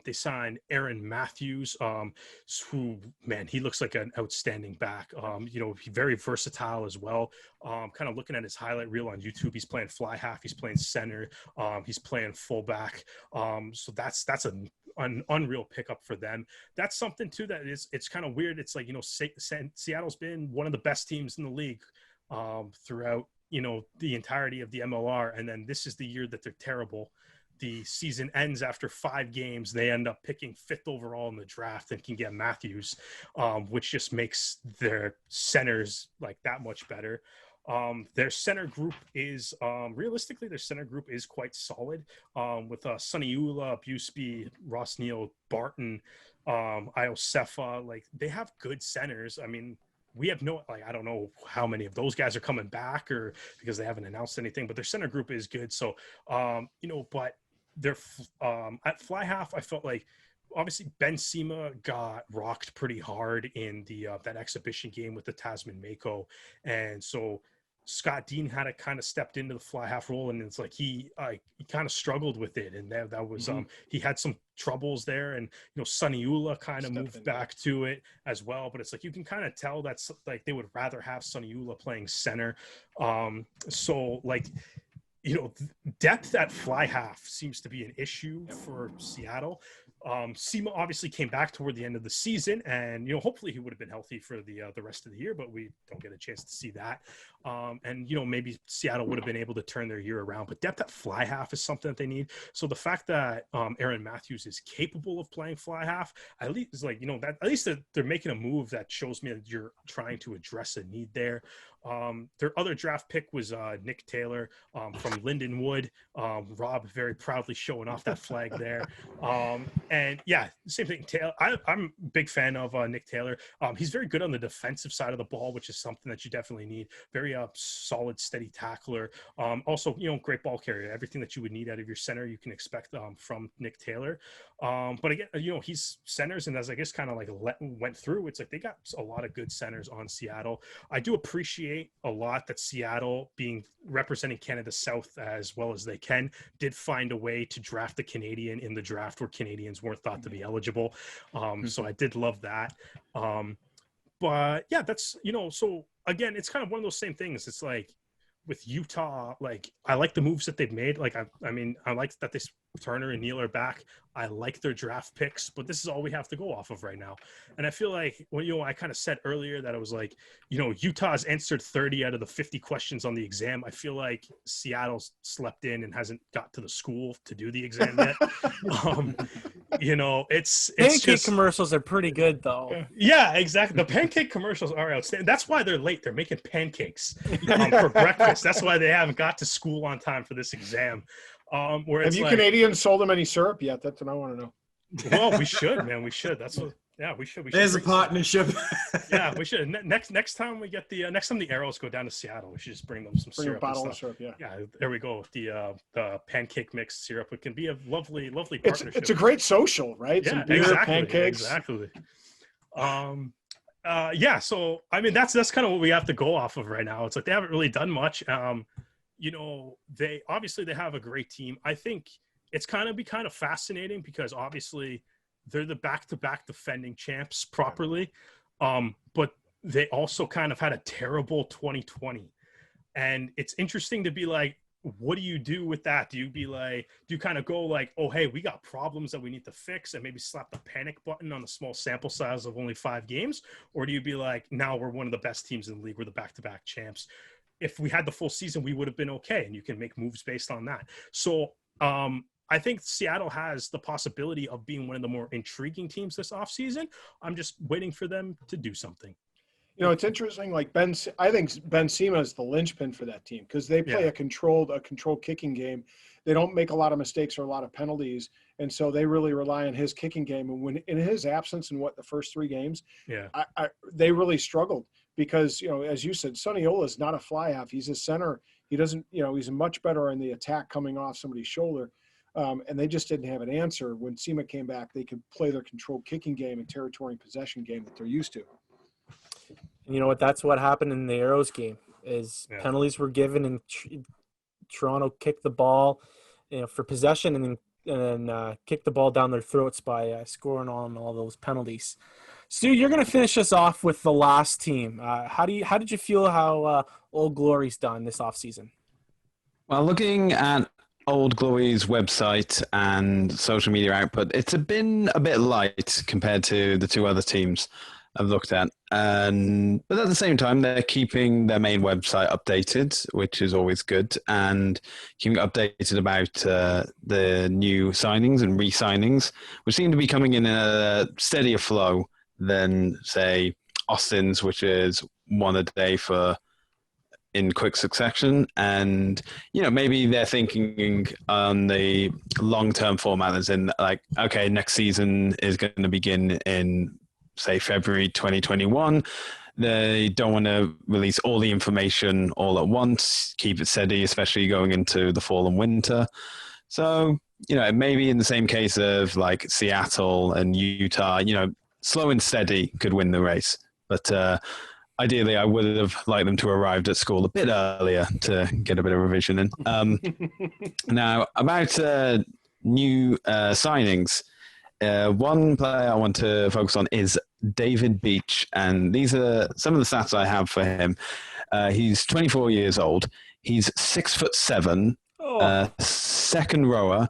They signed Aaron Matthews, who, man, he looks like an outstanding back. He's very versatile as well. Kind of looking at his highlight reel on YouTube, he's playing fly half, he's playing center, he's playing fullback. So that's an unreal pickup for them. That's something too that it's kind of weird. It's Seattle's been one of the best teams in the league throughout the entirety of the MLR, and then this is the year that they're terrible. the season ends after 5 games, they end up picking 5th overall in the draft and can get Matthews, which just makes their centers like that much better. Their center group is realistically, their center group is quite solid with Suniula, Busby, Ross Neal, Barton, Iosefa. Like, they have good centers. I mean, we have I don't know how many of those guys are coming back or because they haven't announced anything, but their center group is good. So, but they're at fly half, I felt like obviously Ben Sema got rocked pretty hard in the that exhibition game with the Tasman Mako. And so Scott Dean had to kind of stepped into the fly half role, and it's like he kind of struggled with it, and that was he had some troubles there, and Suniula kind of moved back to it as well. But it's like you can kind of tell that's like they would rather have Suniula playing center. So like depth at fly half seems to be an issue for Seattle. Sema obviously came back toward the end of the season, and hopefully he would have been healthy for the rest of the year, but we don't get a chance to see that. And maybe Seattle would have been able to turn their year around, but depth at fly half is something that they need. So the fact that Aaron Matthews is capable of playing fly half, at least is like that at least they're making a move that shows me that you're trying to address a need there. Their other draft pick was Nick Taylor from Lindenwood. Rob very proudly showing off that flag there. And yeah, same thing. Taylor, I'm a big fan of Nick Taylor. He's very good on the defensive side of the ball, which is something that you definitely need. Very solid, steady tackler. Also, great ball carrier. Everything that you would need out of your center, you can expect from Nick Taylor. But again, he's centers, and as I guess kind of like went through, it's like they got a lot of good centers on Seattle. I do appreciate a lot that Seattle, being representing Canada South as well as they can, did find a way to draft a Canadian in the draft where Canadians weren't thought to be eligible. So I did love that. But yeah, that's, so again, it's kind of one of those same things. It's like with Utah, like I like the moves that they've made. Like, I mean, I like that this Turner and Neal are back. I like their draft picks, but this is all we have to go off of right now. And I feel like, I kind of said earlier that it was like, Utah's answered 30 out of the 50 questions on the exam. I feel like Seattle's slept in and hasn't got to the school to do the exam yet. It's pancake just, commercials are pretty good though. Yeah, exactly. The pancake commercials are outstanding. That's why they're late. They're making pancakes for breakfast. That's why they haven't got to school on time for this exam. Have you Canadians sold them any syrup yet? That's what I want to know. Well, we should, man. We should. That's what. Yeah, we should. There's a partnership. Yeah, we should. Next time we get the next time the Arrows go down to Seattle, we should just bring them some syrup. A bottle of syrup. Yeah. Yeah, there we go with the pancake mixed syrup. It can be a lovely partnership. It's a great social, right? Yeah, some beer, exactly. Pancakes. Exactly. Yeah. So I mean, that's kind of what we have to go off of right now. It's like they haven't really done much. They have a great team. I think it's kind of fascinating because obviously they're the back-to-back defending champs properly. But they also kind of had a terrible 2020. And it's interesting to be like, what do you do with that? Do you kind of go like, oh, hey, we got problems that we need to fix and maybe slap the panic button on the small sample size of only 5 games? Or do you be like, now we're one of the best teams in the league. We're the back-to-back champs. If we had the full season, we would have been okay. And you can make moves based on that. So I think Seattle has the possibility of being one of the more intriguing teams this offseason. I'm just waiting for them to do something. It's interesting. Like I think Ben Sema is the linchpin for that team because they play a controlled kicking game. They don't make a lot of mistakes or a lot of penalties, and so they really rely on his kicking game. And when in his absence in the first 3 games, they really struggled because as you said, Suniula is not a fly half. He's a center. He doesn't he's much better in the attack coming off somebody's shoulder. And they just didn't have an answer. When Sema came back, they could play their controlled kicking game and territory and possession game that they're used to. And you know what? That's what happened in the Arrows game. Penalties were given, and Toronto kicked the ball, for possession, and then kicked the ball down their throats by scoring on all those penalties. Stu, you're going to finish us off with the last team. How did you feel how Old Glory's done this offseason? Well, looking at Old Glory's website and social media output, it's been a bit light compared to the 2 other teams. I've looked at. But at the same time, they're keeping their main website updated, which is always good, and keeping updated about the new signings and re-signings, which seem to be coming in a steadier flow than, say, Austin's, which is one a day in quick succession. And, maybe they're thinking on the long-term format, as in, like, okay, next season is going to begin in, say, February 2021. They don't want to release all the information all at once, keep it steady, especially going into the fall and winter. So, it may be in the same case of like Seattle and Utah, slow and steady could win the race. But ideally, I would have liked them to have arrived at school a bit earlier to get a bit of revision in. Now, about new signings, one player I want to focus on is David Beach, and these are some of the stats I have for him. He's 24 years old. He's 6'7", second rower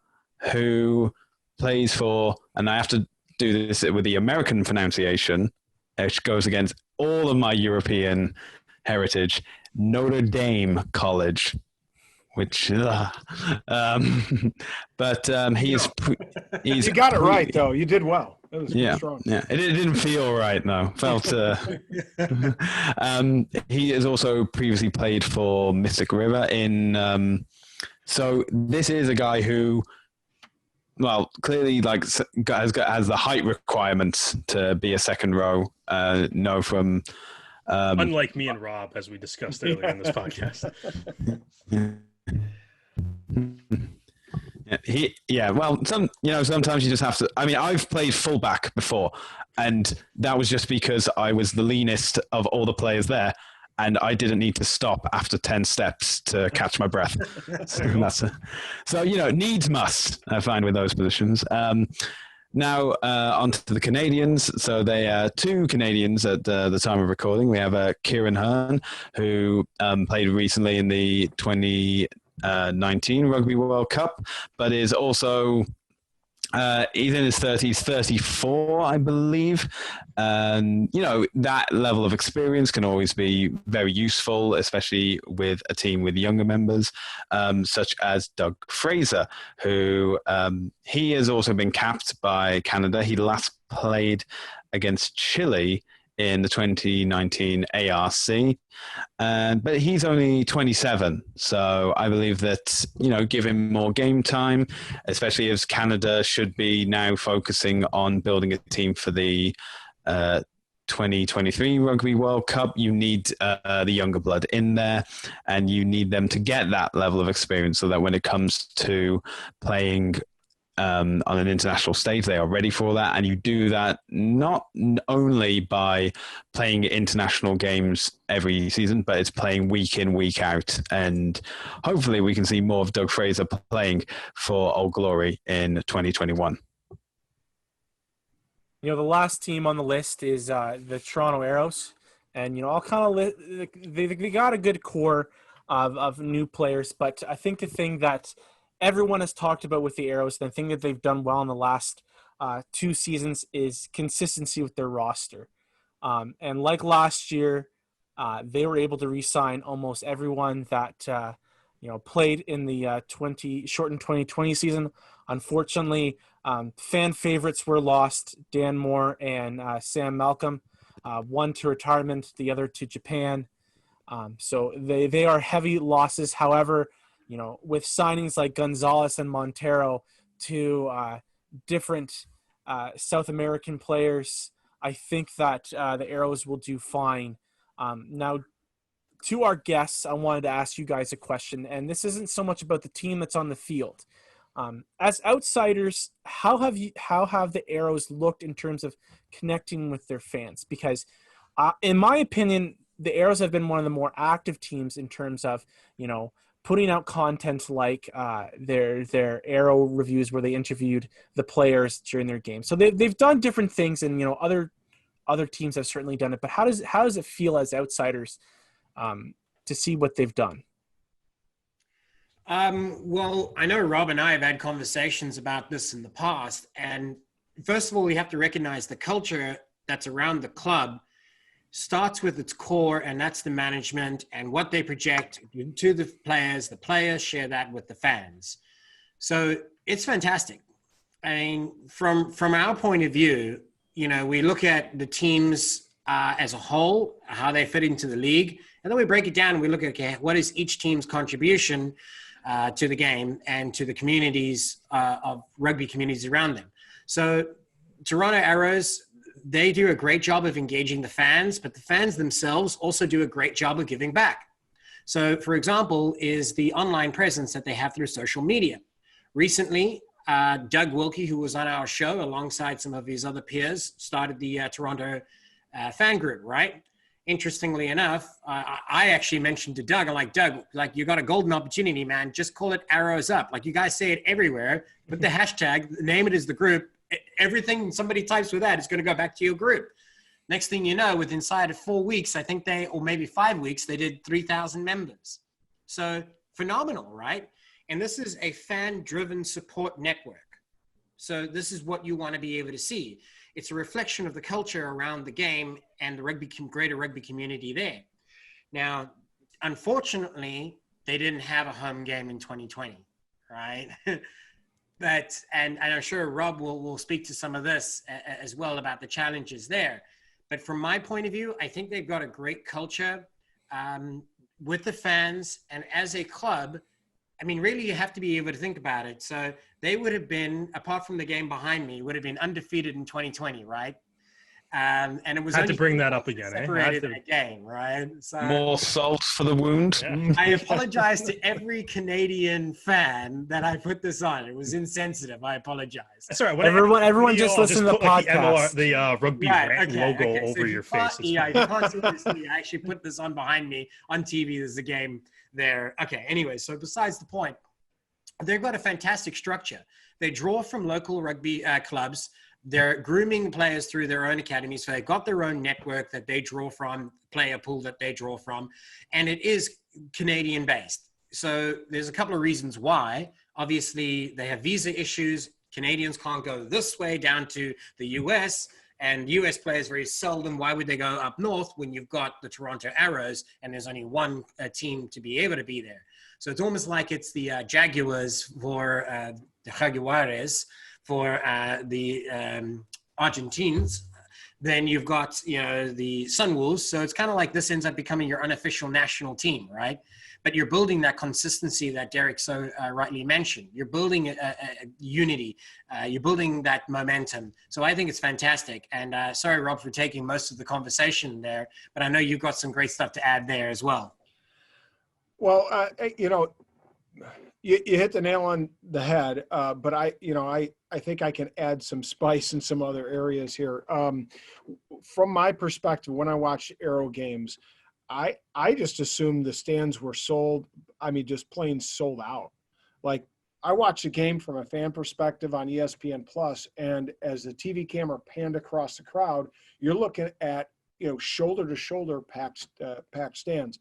who plays for, and I have to do this with the American pronunciation, which goes against all of my European heritage, Notre Dame College. Which, but he's you got it right though. You did well. It was strong. Yeah. It didn't feel right though. Felt. He has also previously played for Mystic River in. So this is a guy who, well, clearly has the height requirements to be a second row. From. Unlike me and Rob, as we discussed earlier in this podcast. Well, sometimes you just have to. I mean, I've played fullback before, and that was just because I was the leanest of all the players there, and I didn't need to stop after 10 steps to catch my breath. So needs must, I find, with those positions. Now, on to the Canadians. So they are two Canadians at the time of recording. We have Kieran Hearn, who played recently in the 2019 Rugby World Cup, but is also he's in his 30s, 34, I believe. And, that level of experience can always be very useful, especially with a team with younger members, such as Doug Fraser, who he has also been capped by Canada. He last played against Chile in the 2019 ARC, but he's only 27. So I believe that, give him more game time, especially as Canada should be now focusing on building a team for the 2023 Rugby World Cup. You need the younger blood in there, and you need them to get that level of experience so that when it comes to playing on an international stage, they are ready for that. And you do that not only by playing international games every season, but it's playing week in, week out. And hopefully we can see more of Doug Fraser playing for Old Glory in 2021. The last team on the list is the Toronto Arrows. And, I'll kind of they got a good core of new players. But I think the thing that everyone has talked about with the Arrows, the thing that they've done well in the last 2 seasons is consistency with their roster. And like last year, they were able to re-sign almost everyone that played in the shortened 2020 season. Unfortunately, fan favorites were lost: Dan Moore and Sam Malcolm, one to retirement, the other to Japan. So they are heavy losses. However, with signings like Gonzalez and Montero to different South American players, I think that the Arrows will do fine. Now, to our guests, I wanted to ask you guys a question, and this isn't so much about the team that's on the field. As outsiders, how have the Arrows looked in terms of connecting with their fans? Because, in my opinion, the Arrows have been one of the more active teams in terms of, putting out content like their Arrow reviews where they interviewed the players during their game. So they've done different things, and other teams have certainly done it. But how does it feel as outsiders to see what they've done? Well, I know Rob and I have had conversations about this in the past, and first of all, we have to recognize the culture that's around the club starts with its core, and that's the management and what they project to the players share that with the fans. So it's fantastic. I mean, from our point of view, we look at the teams as a whole, how they fit into the league, and then we break it down and we look at, okay, what is each team's contribution to the game and to the communities of rugby communities around them. So Toronto Arrows, they do a great job of engaging the fans, but the fans themselves also do a great job of giving back. So, for example, is the online presence that they have through social media. Recently, Doug Wilkie, who was on our show alongside some of his other peers, started the Toronto fan group, right? Interestingly enough, I actually mentioned to Doug, I'm like, Doug, like, you got a golden opportunity, man. Just call it Arrows Up. Like, you guys say it everywhere. Put the hashtag, name it as the group. Everything somebody types with that is going to go back to your group. Next thing you know, within inside of 4 weeks, I think or maybe 5 weeks, they did 3,000 members. So phenomenal, right? And this is a fan-driven support network. So this is what you want to be able to see. It's a reflection of the culture around the game and the greater rugby community there. Now, unfortunately, they didn't have a home game in 2020, right? But, and I'm sure Rob will speak to some of this as well about the challenges there. But from my point of view, I think they've got a great culture with the fans. And as a club, I mean, really, you have to be able to think about it. So they would have been, apart from the game behind me, would have been undefeated in 2020, right? And it was had to bring that up again. Separated that game, right? So more salt for the wound. Yeah. I apologize to every Canadian fan that I put this on. It was insensitive. I apologize. That's all right. Everyone just listen to the podcast. The Rugby Rant logo so over your face. Yeah, you can't see this. I actually put this on behind me on TV. There's a game there. Okay. Anyway, so besides the point, they've got a fantastic structure. They draw from local rugby clubs. They're grooming players through their own academies. So they've got their own network that they draw from, player pool that they draw from, and it is Canadian based. So there's a couple of reasons why. Obviously, they have visa issues. Canadians can't go this way down to the US, and US players very seldom. Why would they go up north when you've got the Toronto Arrows and there's only one team to be able to be there? So it's almost like it's the Jaguars for the Jaguares for the Argentines. Then you've got, the Sunwolves. So it's kind of like this ends up becoming your unofficial national team, right? But you're building that consistency that Derek so rightly mentioned. You're building a unity. You're building that momentum. So I think it's fantastic. And sorry, Rob, for taking most of the conversation there, but I know you've got some great stuff to add there as well. Well, you hit the nail on the head, but I think I can add some spice in some other areas here. From my perspective, when I watch Arrow games, I just assumed the stands were sold. I mean, just plain sold out. Like, I watched the game from a fan perspective on ESPN Plus, and as the TV camera panned across the crowd, you're looking at shoulder to shoulder packed stands.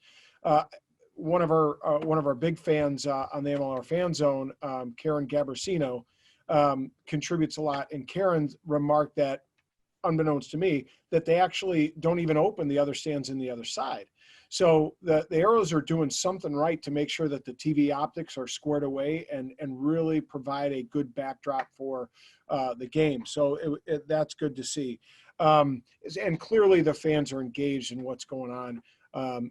One of our big fans on the MLR Fan Zone, Karen Gabricino, contributes a lot, and Karen remarked that, unbeknownst to me, that they actually don't even open the other stands in the other side. So the Arrows are doing something right to make sure that the TV optics are squared away and really provide a good backdrop for the game. So that's good to see. And clearly the fans are engaged in what's going on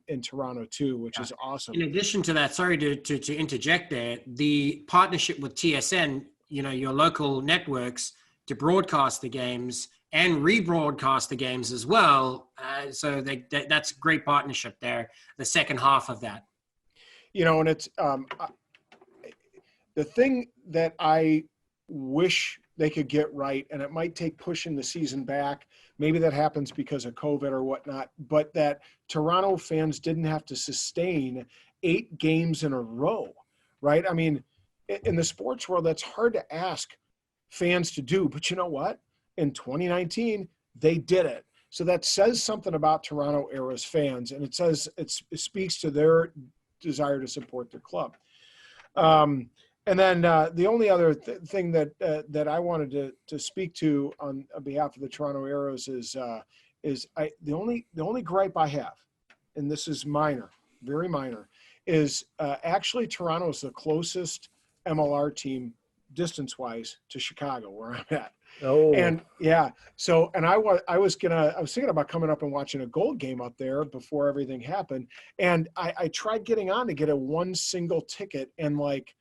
in Toronto too, which is awesome. In addition to that, sorry to interject there, the partnership with TSN, your local networks, to broadcast the games and rebroadcast the games as well. So that's a great partnership there, the second half of that. And it's the thing that I wish they could get right, and it might take pushing the season back. Maybe that happens because of COVID or whatnot, but that Toronto fans didn't have to sustain 8 games in a row, right? I mean, in the sports world, that's hard to ask fans to do, but you know what? In 2019, they did it. So that says something about Toronto Arrows fans, and it speaks to their desire to support their club. And then the only other thing that I wanted to speak to on behalf of the Toronto Arrows is the only gripe I have, and this is minor, very minor, is actually Toronto is the closest MLR team distance-wise to Chicago, where I'm at. Oh, and yeah. So, and I was thinking about coming up and watching a Gold game up there before everything happened, and I tried getting on to get a one single ticket, and like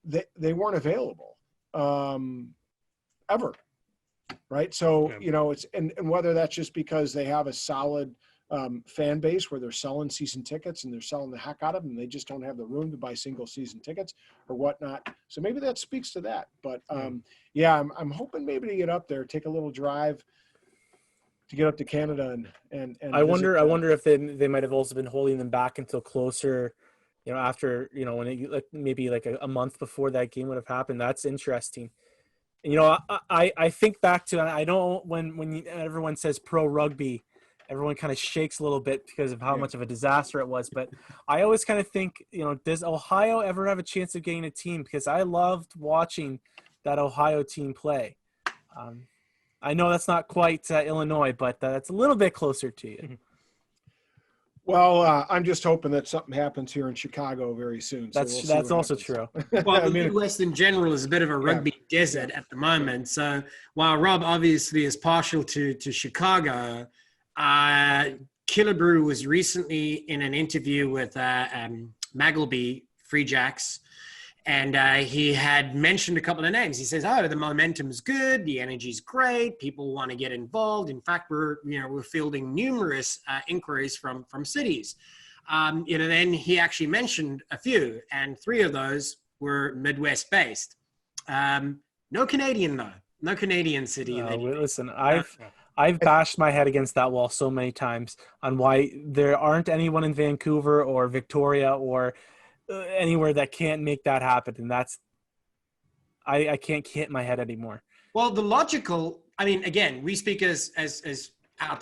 they weren't available ever, right? So it's and whether that's just because they have a solid fan base where they're selling season tickets and they're selling the heck out of them, and they just don't have the room to buy single season tickets or whatnot. So maybe that speaks to that. But I'm hoping maybe to get up there, take a little drive to get up to Canada and I wonder if they might have also been holding them back until closer, after when it, maybe like a month before that game would have happened. That's interesting. I think back to, and I don't, when everyone says pro rugby, everyone kind of shakes a little bit because of how much of a disaster it was. But I always kind of think, does Ohio ever have a chance of getting a team? Because I loved watching that Ohio team play. I know that's not quite Illinois, but that's a little bit closer to you. Well, I'm just hoping that something happens here in Chicago very soon. So that's also true. Well, the Midwest in general is a bit of a rugby desert at the moment. So while Rob obviously is partial to Chicago, Killebrew was recently in an interview with Magleby Free Jacks, and he had mentioned a couple of names. He says, the momentum's good, the energy's great, people want to get involved. In fact, we're fielding numerous inquiries from cities. Then he actually mentioned a few, and 3 of those were Midwest based. No Canadian though, no Canadian city. Listen, I've bashed my head against that wall so many times on why there aren't anyone in Vancouver or Victoria or anywhere that can't make that happen. And that's, I can't hit my head anymore. Well, the logical, again, we speak as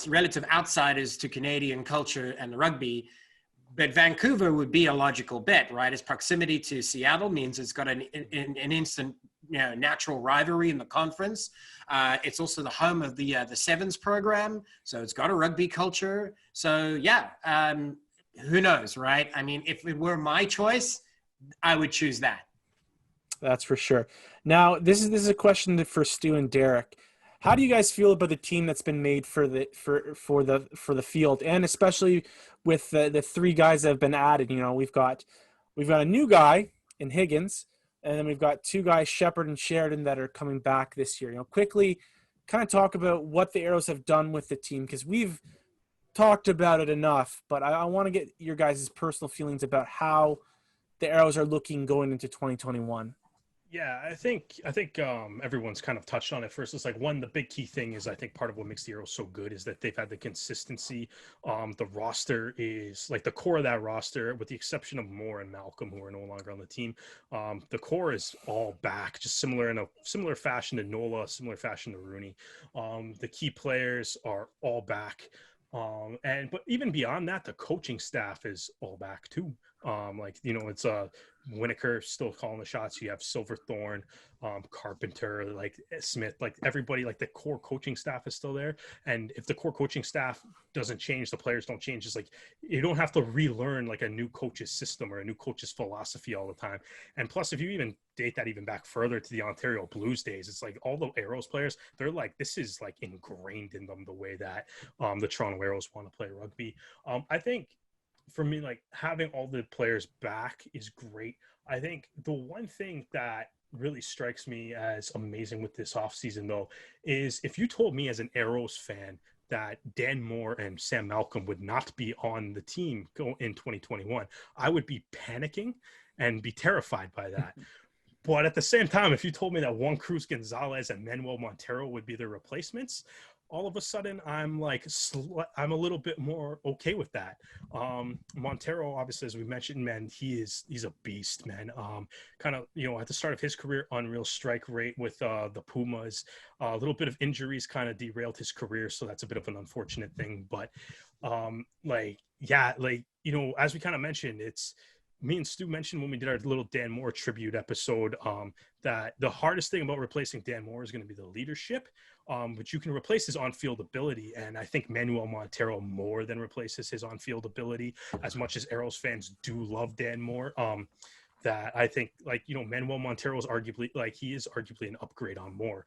relative outsiders to Canadian culture and the rugby, but Vancouver would be a logical bet, right? Its proximity to Seattle means it's got an instant, natural rivalry in the conference. It's also the home of the Sevens program, so it's got a rugby culture. So who knows, right? If it were my choice, I would choose that. That's for sure. Now, this is a question for Stu and Derek. How do you guys feel about the team that's been made for the field, and especially with the 3 guys that have been added? We've got a new guy in Higgins, and then we've got 2 guys, Shepard and Sheridan, that are coming back this year. Quickly kind of talk about what the Arrows have done with the team, because we've talked about it enough, but I want to get your guys' personal feelings about how the Arrows are looking going into 2021. Yeah, I think everyone's kind of touched on it first. It's like the big key thing is, I think part of what makes the Arrows so good is that they've had the consistency. The roster is like the core of that roster, with the exception of Moore and Malcolm, who are no longer on the team. The core is all back, just in a similar fashion to Nola, similar fashion to Rooney. The key players are all back. But even beyond that, the coaching staff is all back too. It's Winokur still calling the shots. You have Silverthorne, Carpenter, like Smith, like everybody, like the core coaching staff is still there. And if the core coaching staff doesn't change, the players don't change. It's like you don't have to relearn like a new coach's system or a new coach's philosophy all the time. And plus, if you even date that even back further to the Ontario Blues days, it's like all the Arrows players, they're like, this is like ingrained in them, the way that the Toronto Arrows want to play rugby. I think for me, like having all the players back is great. I think the one thing that really strikes me as amazing with this offseason, though, is if you told me as an Arrows fan that Dan Moore and Sam Malcolm would not be on the team in 2021, I would be panicking and be terrified by that. But at the same time, if you told me that Juan Cruz Gonzalez and Manuel Montero would be their replacements, all of a sudden I'm a little bit more okay with that. Montero, obviously, as we mentioned, man, he's a beast, man. Kind of, at the start of his career, unreal strike rate with the Pumas. A little bit of injuries kind of derailed his career, so that's a bit of an unfortunate thing. But as we kind of mentioned, me and Stu mentioned when we did our little Dan Moore tribute episode that the hardest thing about replacing Dan Moore is going to be the leadership, but you can replace his on-field ability. And I think Manuel Montero more than replaces his on-field ability, as much as Arrows fans do love Dan Moore. That I think, like, you know, Manuel Montero is arguably an upgrade on Moore.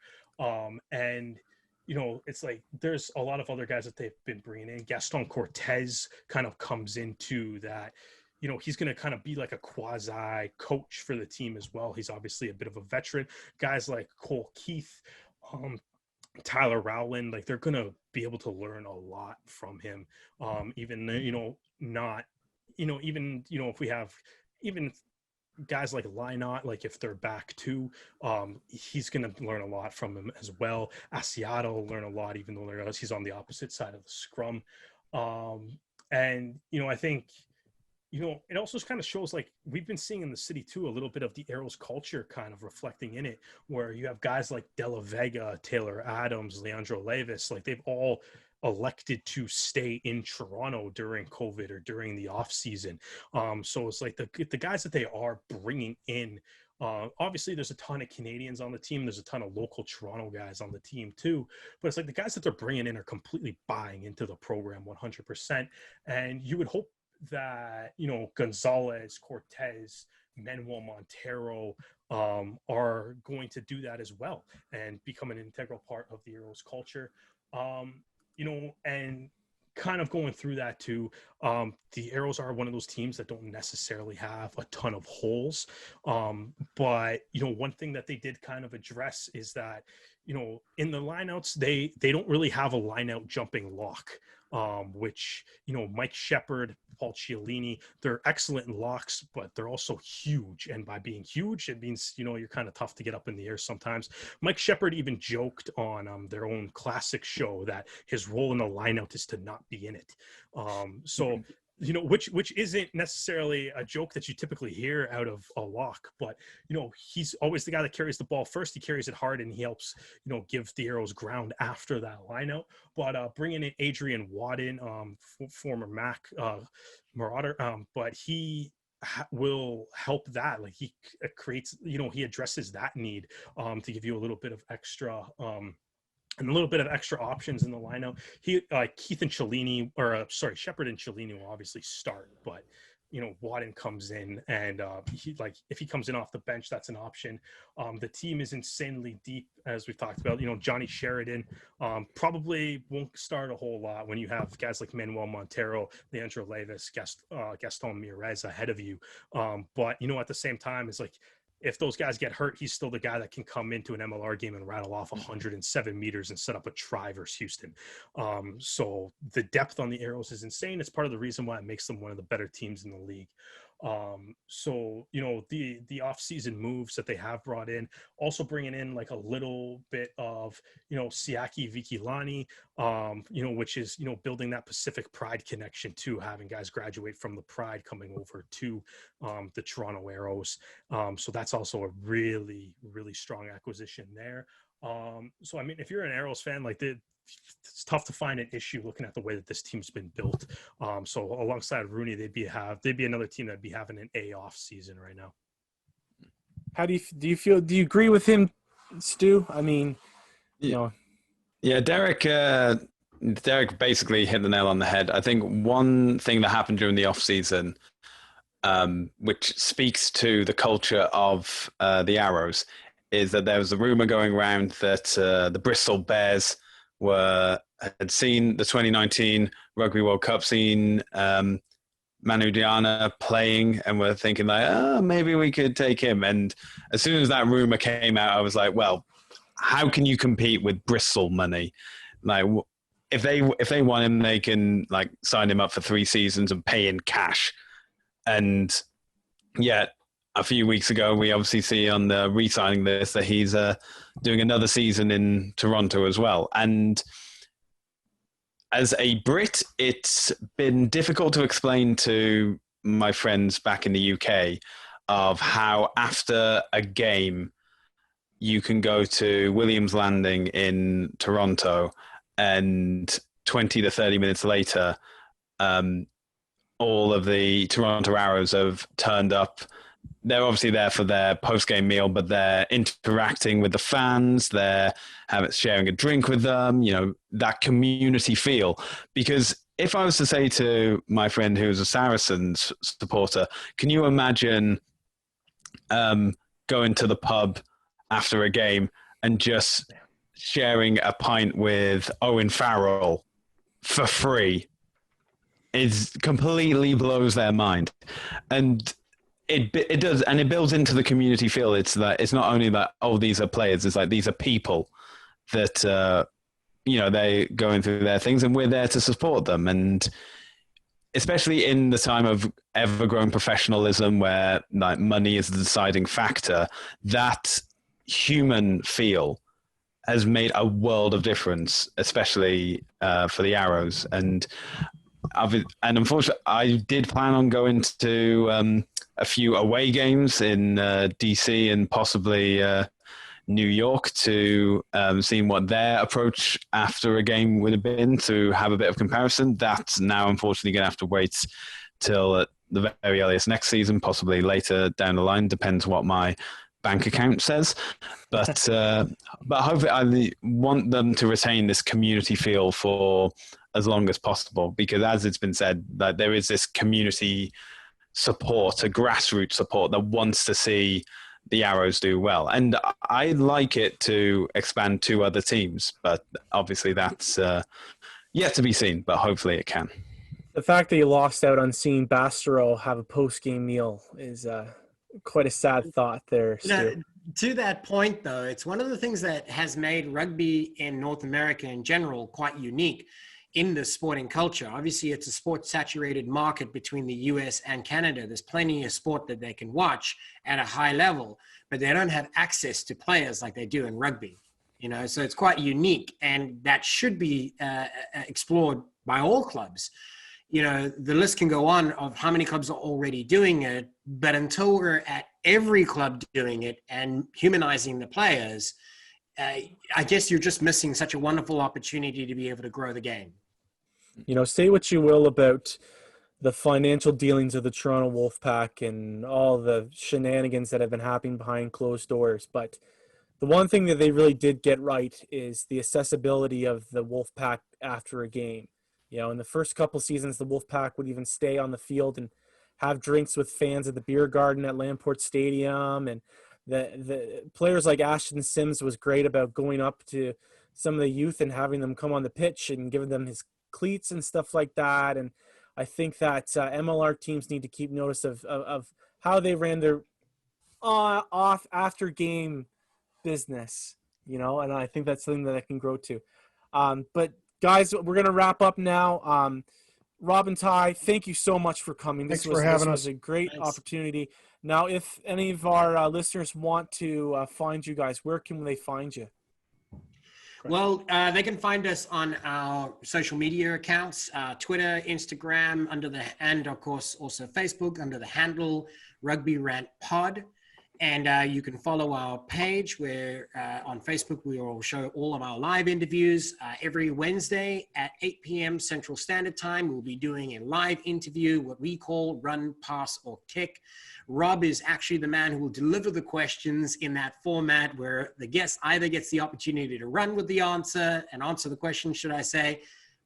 And you know, it's like there's a lot of other guys that they've been bringing in. Gaston Cortez kind of comes into that. You know, he's going to kind of be like a quasi coach for the team as well. He's obviously a bit of a veteran. Guys like Cole Keith, Tyler Rowland, like they're going to be able to learn a lot from him. Even if we have even guys like Lynott, like if they're back too, he's going to learn a lot from him as well. Asiato will learn a lot, even though he's on the opposite side of the scrum. And, you know, I think, you know, it also kind of shows, like we've been seeing in the city too, a little bit of the Arrows culture kind of reflecting in it, where you have guys like De La Vega, Taylor Adams, Leandro Levis, like they've all elected to stay in Toronto during COVID or during the off season. So it's like the guys that they are bringing in, obviously there's a ton of Canadians on the team. There's a ton of local Toronto guys on the team too, but it's like the guys that they're bringing in are completely buying into the program 100%. And you would hope that, you know, Gonzalez, Cortez, Manuel Montero are going to do that as well and become an integral part of the Arrows culture. You know, and kind of going through that too, the Arrows are one of those teams that don't necessarily have a ton of holes. But, you know, one thing that they did kind of address is that, you know, in the lineouts, they don't really have a lineout jumping lock. Which, you know, Mike Shepard, Paul Cialini, they're excellent in locks, but they're also huge. And by being huge, it means, you know, you're kind of tough to get up in the air sometimes. Mike Shepard even joked on their own classic show that his role in the lineout is to not be in it. So, you know, which isn't necessarily a joke that you typically hear out of a lock, but, you know, he's always the guy that carries the ball first. He carries it hard and he helps, you know, give the Arrows ground after that lineout. But bringing in Adrian Wadden, former Mac Marauder, but he will help that. Like he creates, you know, he addresses that need to give you a little bit of extra and a little bit of extra options in the lineup. Keith and Cellini, Shepard and Cellini will obviously start, but, you know, Wadden comes in and if he comes in off the bench, that's an option. The team is insanely deep, as we've talked about. You know, Johnny Sheridan probably won't start a whole lot when you have guys like Manuel Montero, Leandro Levis, Gaston Mirez ahead of you. But, you know, at the same time, it's like, if those guys get hurt, he's still the guy that can come into an MLR game and rattle off 107 meters and set up a try versus Houston. So the depth on the Arrows is insane. It's part of the reason why it makes them one of the better teams in the league. So, you know, the off-season moves that they have brought in, also bringing in like a little bit of, you know, Siaki Vikilani, you know, which is, you know, building that Pacific Pride connection too, having guys graduate from the Pride coming over to the Toronto Arrows. So that's also a really, really strong acquisition there. So, I mean, if you're an Arrows fan, like it's tough to find an issue looking at the way that this team's been built. So alongside Rooney, they'd be another team that'd be having an A off season right now. How do you feel? Do you agree with him, Stu? I mean, you know. Yeah, Derek basically hit the nail on the head. I think one thing that happened during the off season, which speaks to the culture of the Arrows, is that there was a rumor going around that the Bristol Bears had seen the 2019 Rugby World Cup, seen Manu Diana playing, and were thinking like, maybe we could take him. And as soon as that rumor came out, I was like, well, how can you compete with Bristol money? Like, if they want him, they can like sign him up for 3 seasons and pay in cash. And yet, a few weeks ago, we obviously see on the re-signing list that he's doing another season in Toronto as well. And as a Brit, it's been difficult to explain to my friends back in the UK of how after a game, you can go to Williams Landing in Toronto and 20 to 30 minutes later, all of the Toronto Arrows have turned up. They're obviously there for their post-game meal, but they're interacting with the fans. They're sharing a drink with them, that community feel. Because if I was to say to my friend who's a Saracens supporter, can you imagine going to the pub after a game and just sharing a pint with Owen Farrell for free? It completely blows their mind. And it does, and it builds into the community feel. It's that it's not only that, oh, these are players, it's like these are people that they going through their things, and we're there to support them. And especially in the time of ever-growing professionalism where like money is the deciding factor, that human feel has made a world of difference, especially for the Arrows. And unfortunately, I did plan on going to a few away games in DC and possibly New York to seeing what their approach after a game would have been, to have a bit of comparison. That's now unfortunately going to have to wait till the very earliest next season, possibly later down the line, depends what my bank account says. But hopefully I want them to retain this community feel for as long as possible, because as it's been said, that there is this community support, a grassroots support that wants to see the Arrows do well. And I'd like it to expand to other teams, but obviously that's yet to be seen, but hopefully it can. The fact that you lost out on seeing Bastereau have a post-game meal is quite a sad thought there, Stu. To that point, though, it's one of the things that has made rugby in North America in general quite unique in the sporting culture. Obviously, it's a sports-saturated market between the US and Canada. There's plenty of sport that they can watch at a high level, but they don't have access to players like they do in rugby. So it's quite unique, and that should be explored by all clubs. The list can go on of how many clubs are already doing it, but until we're at every club doing it and humanizing the players, I guess you're just missing such a wonderful opportunity to be able to grow the game. Say what you will about the financial dealings of the Toronto Wolfpack and all the shenanigans that have been happening behind closed doors, but the one thing that they really did get right is the accessibility of the Wolfpack after a game. In the first couple seasons, the Wolfpack would even stay on the field and have drinks with fans at the beer garden at Lamport Stadium. And the players like Ashton Sims was great about going up to some of the youth and having them come on the pitch and giving them his cleats and stuff like that. And I think that MLR teams need to keep notice of how they ran their off after game business, and I think that's something that I can grow to. But guys, we're going to wrap up now. Rob and Ty, thank you so much for coming. Thanks for having us. This was a great opportunity. Now, if any of our listeners want to find you guys, where can they find you? Well, they can find us on our social media accounts, Twitter, Instagram, and of course also Facebook under the handle Rugby Rant Pod. And you can follow our page where on Facebook we will show all of our live interviews. Every Wednesday at 8 p.m. Central Standard Time, we'll be doing a live interview, what we call Run, Pass, or Kick. Rob is actually the man who will deliver the questions in that format where the guest either gets the opportunity to run with the answer and answer the question, should I say,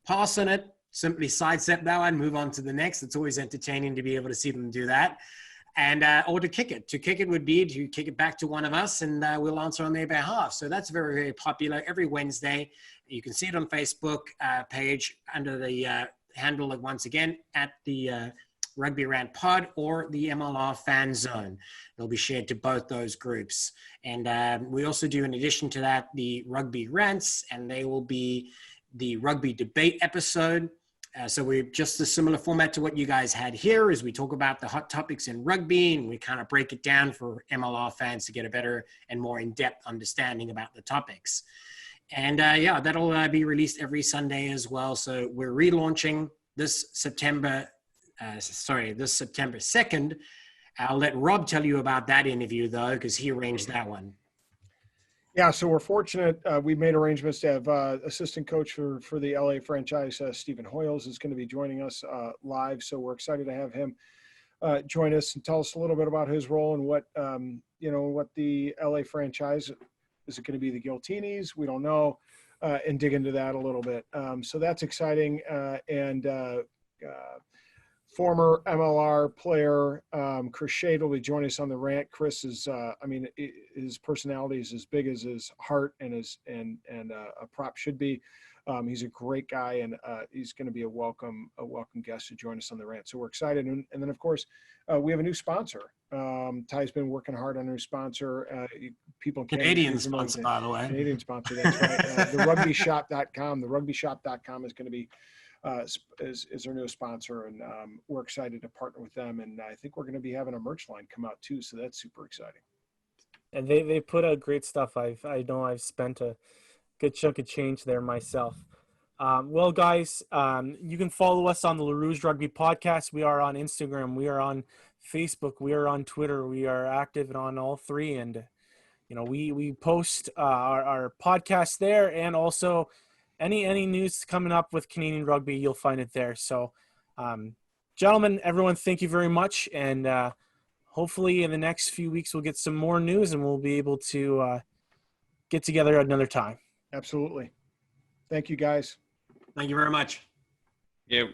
pass on it, simply sidestep that one, move on to the next. It's always entertaining to be able to see them do that. And or to kick it. To kick it would be to kick it back to one of us, and we'll answer on their behalf. So that's very, very popular every Wednesday. You can see it on Facebook page under the handle once again at the Rugby Rant Pod or the MLR Fan Zone. They'll be shared to both those groups. And we also do, in addition to that, the Rugby Rants, and they will be the Rugby Debate episode. So we're just a similar format to what you guys had here, is we talk about the hot topics in rugby and we kind of break it down for MLR fans to get a better and more in-depth understanding about the topics. And that'll be released every Sunday as well. So we're relaunching this September 2nd. I'll let Rob tell you about that interview though, because he arranged that one. Yeah, so we're fortunate. We've made arrangements to have assistant coach for the LA franchise, Stephen Hoyles, is going to be joining us live. So we're excited to have him join us and tell us a little bit about his role and what what the LA franchise is. It going to be the Giltinis? We don't know, and dig into that a little bit. So that's exciting. And former MLR player Chris Shade will be joining us on the rant. Chris is, his personality is as big as his heart and a prop should be. He's a great guy, and he's going to be a welcome guest to join us on the rant. So we're excited. And then, of course, we have a new sponsor. Ty's been working hard on a new sponsor. People in Canadian sponsor, by the way. Canadian sponsor, that's right. The rugbyshop.com. The rugbyshop.com is going to be is our new sponsor, and we're excited to partner with them. And I think we're going to be having a merch line come out too, so that's super exciting. And they put out great stuff. I know I've spent a good chunk of change there myself. Well, guys, you can follow us on the Rouge Rugby podcast. We are on Instagram, we are on Facebook, we are on Twitter, we are active on all three, and we post our podcast there, and also any news coming up with Canadian rugby, you'll find it there. So, gentlemen, everyone, thank you very much. And hopefully in the next few weeks, we'll get some more news and we'll be able to get together another time. Absolutely. Thank you, guys. Thank you very much. Yeah.